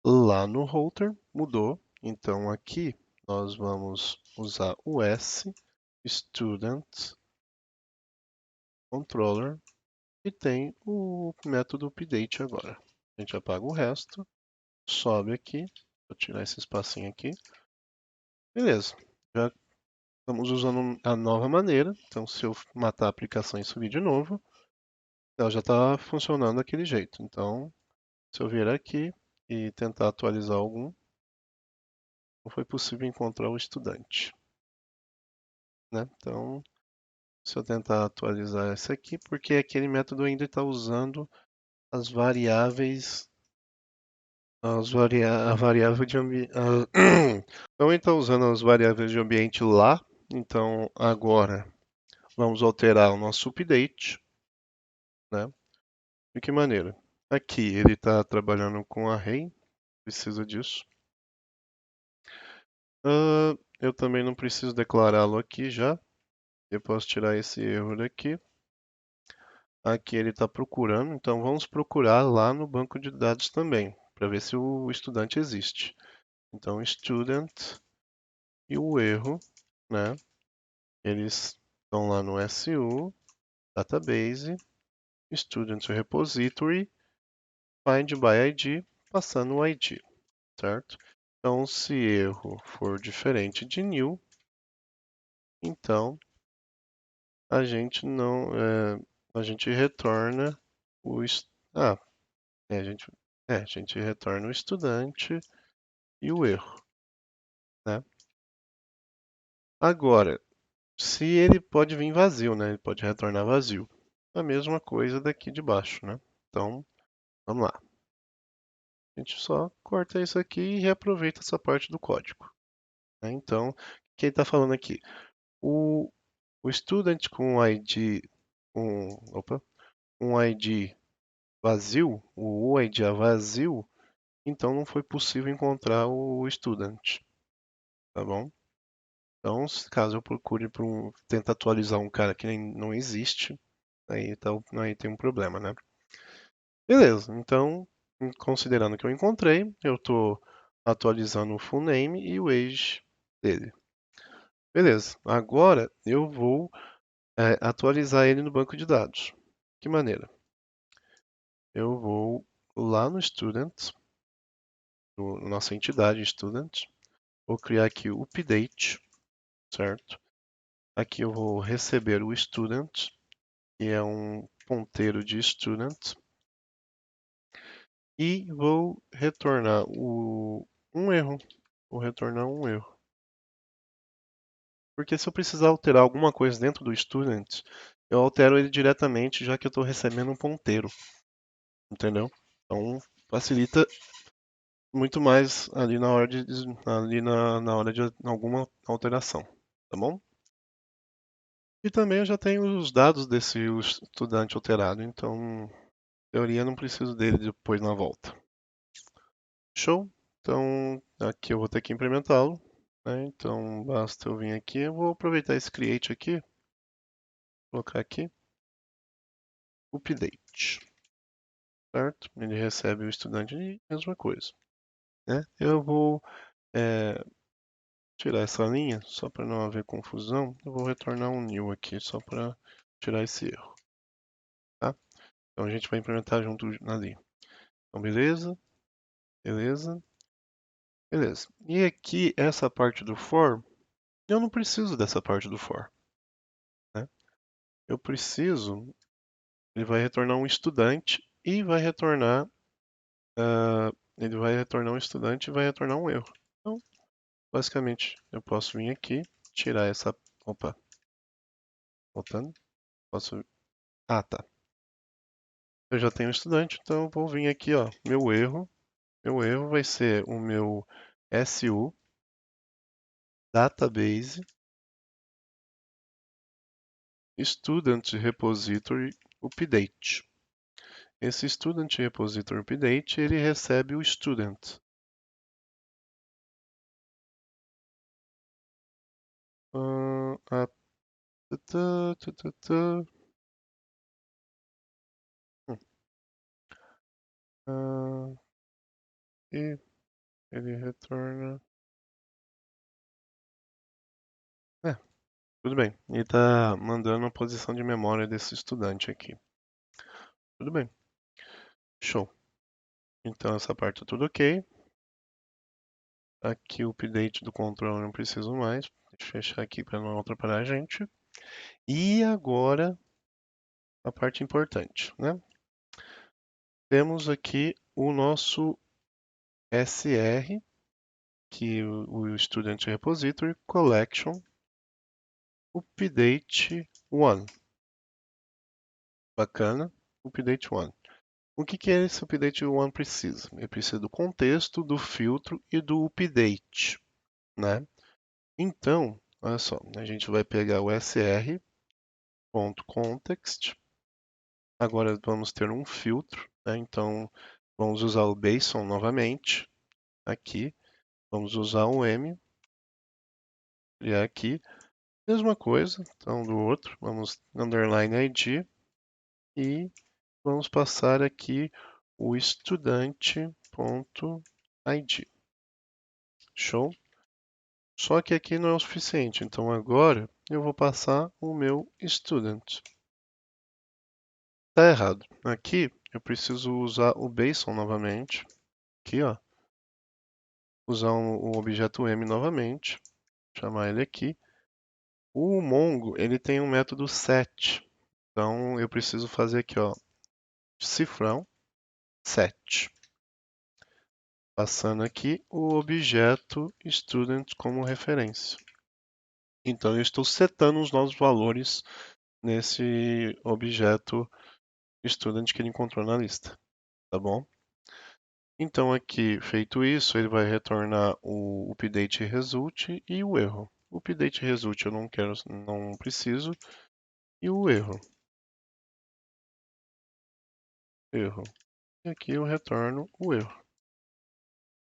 Lá no router mudou, então aqui nós vamos usar o S student controller e tem o método update agora. A gente apaga o resto, sobe aqui, vou tirar esse espacinho aqui, beleza. Já estamos usando a nova maneira, então se eu matar a aplicação e subir de novo, ela já está funcionando daquele jeito. Então, se eu vir aqui e tentar atualizar algum, não foi possível encontrar o estudante, né? Então, se eu tentar atualizar essa aqui, porque aquele método ainda está usando as variáveis, a variável de ambiente. Então, ele está usando as variáveis de ambiente lá. Então, agora vamos alterar o nosso update, né? De que maneira? Aqui ele está trabalhando com array, precisa disso. Eu também não preciso declará-lo aqui já. Eu posso tirar esse erro daqui. Aqui ele está procurando, então vamos procurar lá no banco de dados também, para ver se o estudante existe. Então, student e o erro, né? Eles estão lá no SU, database, student repository, find by ID, passando o ID, certo? Então, se erro for diferente de new, então a gente não, a gente retorna o, ah, a gente retorna o estudante e o erro, né? Agora, se ele pode vir vazio, né? Ele pode retornar vazio. A mesma coisa daqui de baixo, né? Então, vamos lá. A gente só corta isso aqui e reaproveita essa parte do código, né? Então, o que ele está falando aqui? O, o student com ID, opa, um ID vazio, o UID é vazio, então não foi possível encontrar o student, tá bom? Então, caso eu procure tenta atualizar um cara que não existe, aí tem um problema, né? Beleza, então, considerando que eu encontrei, eu estou atualizando o full name e o age dele. Beleza, agora eu vou atualizar ele no banco de dados. Que maneira? Eu vou lá no student, na nossa entidade student, vou criar aqui o update, certo? Aqui eu vou receber o student, que é um ponteiro de student, e vou retornar um erro. Vou retornar um erro. Porque se eu precisar alterar alguma coisa dentro do student, eu altero ele diretamente, já que eu estou recebendo um ponteiro, entendeu? Então facilita muito mais ali na hora na hora de alguma alteração, tá bom? E também eu já tenho os dados desse estudante alterado, então, em teoria, não preciso dele depois na volta. Show? Então, aqui eu vou ter que implementá-lo, né? Então, basta eu vir aqui, eu vou aproveitar esse create aqui, colocar aqui, update, certo? Ele recebe o estudante e mesma coisa, né? Eu vou tirar essa linha, só para não haver confusão, eu vou retornar um new aqui, só para tirar esse erro, tá? Então a gente vai implementar junto ali. Então, beleza, beleza, beleza. E aqui, essa parte do for, eu não preciso dessa parte do for, né? Eu preciso, ele vai retornar um estudante e vai retornar, ele vai retornar um estudante e vai retornar um erro. Então, basicamente, eu posso vir aqui, tirar essa, opa, voltando, posso, tá. Eu já tenho um estudante, então eu vou vir aqui, ó, meu erro vai ser o meu SU database student repository update. Esse student repository update, ele recebe o student. Ah, ah, tá, tá, tá, tá, tá. Hum, ah, e ele retorna. É, tudo bem. Ele está mandando a posição de memória desse estudante aqui. Tudo bem. Show. Então essa parte tá tudo ok. Aqui o update do controle não preciso mais. Deixa eu fechar aqui para não atrapalhar a gente. E agora a parte importante, né? Temos aqui o nosso SR, que o Student Repository Collection Update 1. Bacana, Update 1. O que é esse Update 1 precisa? Ele precisa do contexto, do filtro e do update, né? Então, olha só, a gente vai pegar o sr.context. Agora vamos ter um filtro, né? Então, vamos usar o BASON novamente aqui. Vamos usar o M, criar aqui. Mesma coisa, então do outro, vamos underline ID e vamos passar aqui o estudante.id. Show? Só que aqui não é o suficiente, então agora eu vou passar o meu student. Tá errado. Aqui eu preciso usar o BASON novamente. Aqui, ó. Usar o objeto M novamente. Chamar ele aqui. O Mongo, ele tem um método set. Então eu preciso fazer aqui, ó, cifrão set. Passando aqui o objeto student como referência. Então eu estou setando os novos valores nesse objeto student que ele encontrou na lista, tá bom? Então aqui, feito isso, ele vai retornar o update result e o erro. O update result eu não quero, não preciso, e o erro. Erro. E aqui eu retorno o erro.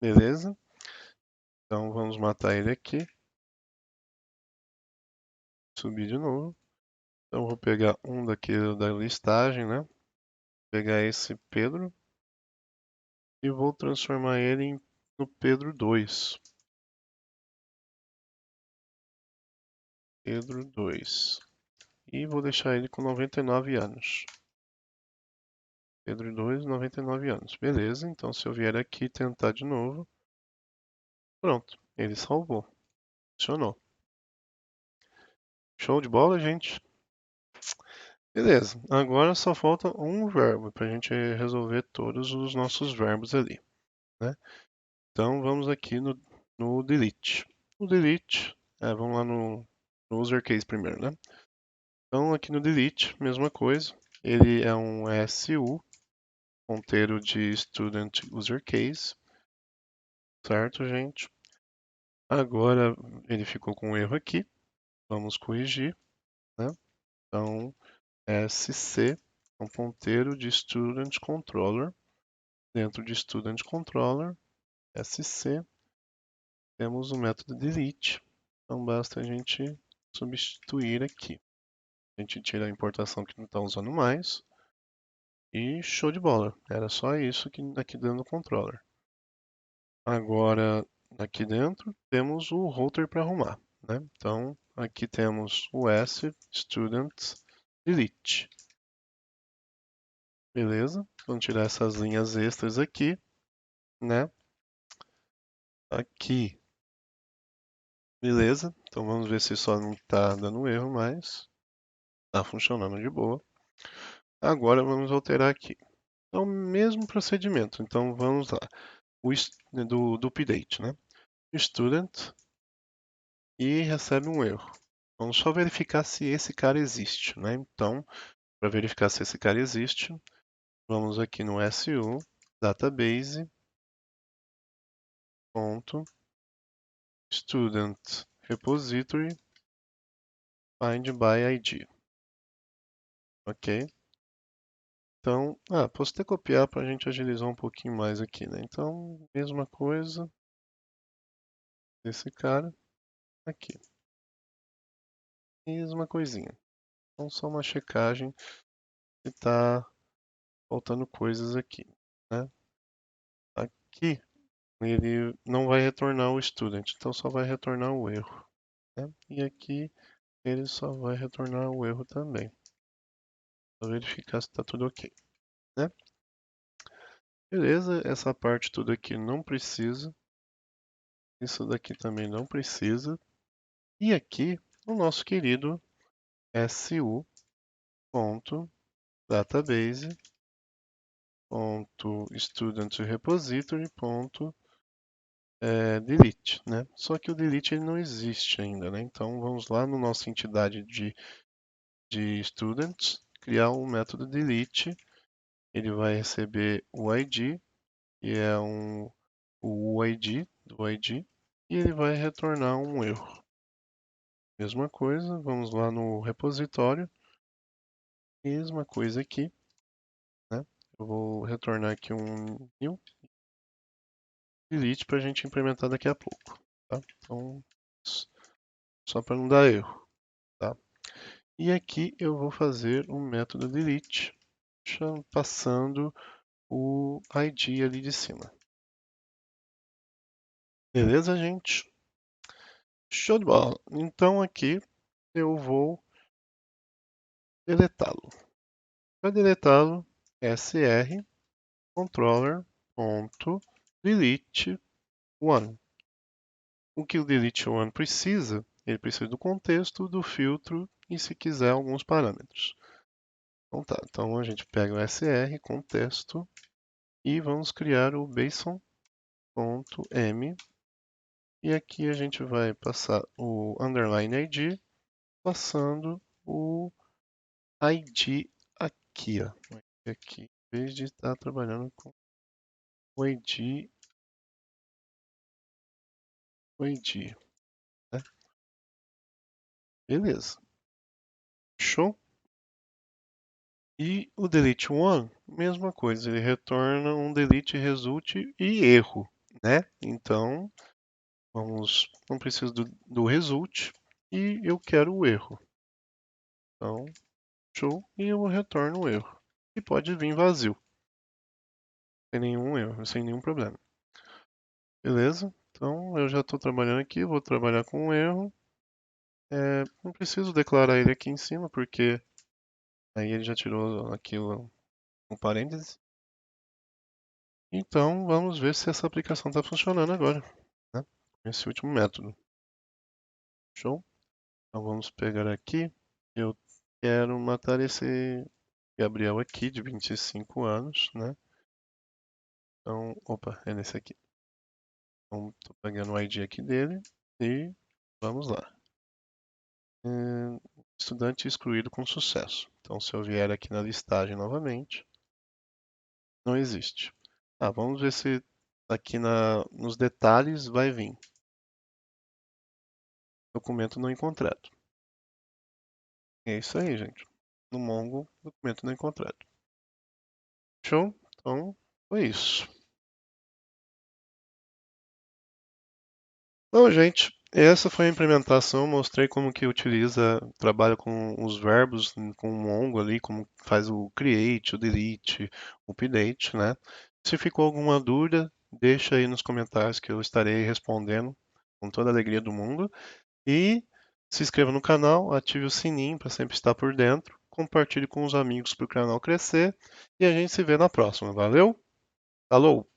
Beleza? Então vamos matar ele aqui. Subir de novo. Então vou pegar um daqui da listagem, né? Pegar esse Pedro e vou transformar ele no Pedro 2. Pedro 2. E vou deixar ele com 99 anos. Pedro 2, 99 anos. Beleza, então se eu vier aqui tentar de novo, pronto, ele salvou. Funcionou. Show de bola, gente. Beleza, agora só falta um verbo para a gente resolver todos os nossos verbos ali, né? Então vamos aqui no delete. O delete, vamos lá no user case primeiro, né? Então aqui no delete, mesma coisa. Ele é um SU, ponteiro de student user case, certo, gente? Agora ele ficou com um erro aqui. Vamos corrigir, né? Então SC é um ponteiro de student controller. Dentro de student controller, SC, temos o método delete. Então basta a gente substituir aqui. A gente tira a importação que não está usando mais. E show de bola. Era só isso aqui dentro do controller. Agora, aqui dentro, temos o router para arrumar, né? Então, aqui temos o S student delete. Beleza? Vamos tirar essas linhas extras aqui, né? Aqui. Beleza? Então vamos ver se só não está dando erro, mas está funcionando de boa. Agora vamos alterar aqui. Então, mesmo procedimento. Então vamos lá. Do update, né? Student e recebe um erro. Vamos só verificar se esse cara existe, né? Então, para verificar se esse cara existe, vamos aqui no SU database ponto student repository find by ID. Ok? Então, posso até copiar para a gente agilizar um pouquinho mais aqui, né? Então, mesma coisa desse cara aqui. Mesma coisinha. Então, só uma checagem se está faltando coisas aqui, né? Aqui ele não vai retornar o student, então só vai retornar o erro, né? E aqui ele só vai retornar o erro também, para verificar se está tudo ok, né? Beleza, essa parte tudo aqui não precisa, isso daqui também não precisa. E aqui o nosso querido su.database.studentRepository.delete, né? Só que o delete ele não existe ainda, né? Então vamos lá na nossa entidade de students, criar um método delete. Ele vai receber o ID, que é o ID do ID, e ele vai retornar um erro. Mesma coisa, vamos lá no repositório, mesma coisa aqui, né? Eu vou retornar aqui um new delete para a gente implementar daqui a pouco, tá? Então, só para não dar erro, tá? E aqui eu vou fazer um método delete, passando o ID ali de cima. Beleza, gente? Show de bola. Então aqui eu vou deletá-lo. Para deletá-lo, sr controller.delete one. O que o delete one precisa? Ele precisa do contexto, do filtro e, se quiser, alguns parâmetros. Então tá, então a gente pega o sr contexto e vamos criar o bson.m e aqui a gente vai passar o underline id, passando o id aqui, ó. Aqui, em vez de estar trabalhando com o ID, né? Beleza. Show? E o delete one, mesma coisa, ele retorna um delete result e erro, né? Então, não preciso do result e eu quero o erro. Então, show, e eu retorno o erro. E pode vir vazio, sem nenhum erro, sem nenhum problema. Beleza? Então, eu já estou trabalhando aqui, vou trabalhar com o erro. Não preciso declarar ele aqui em cima, porque aí ele já tirou aquilo com parênteses. Então, vamos ver se essa aplicação está funcionando agora, né? Esse último método. Show? Então, vamos pegar aqui. Eu quero matar esse Gabriel aqui, de 25 anos, né? Então, opa, é nesse aqui. Então, estou pegando o ID aqui dele e vamos lá. Estudante excluído com sucesso. Então, se eu vier aqui na listagem novamente, não existe. Vamos ver se aqui nos detalhes vai vir. Documento não encontrado. É isso aí, gente. No Mongo, documento não encontrado. Show? Então, foi isso. Bom, gente, essa foi a implementação. Mostrei como que trabalha com os verbos, com o Mongo ali, como faz o create, o delete, o update, né? Se ficou alguma dúvida, deixa aí nos comentários que eu estarei respondendo com toda a alegria do mundo. E se inscreva no canal, ative o sininho para sempre estar por dentro, compartilhe com os amigos para o canal crescer e a gente se vê na próxima. Valeu? Falou!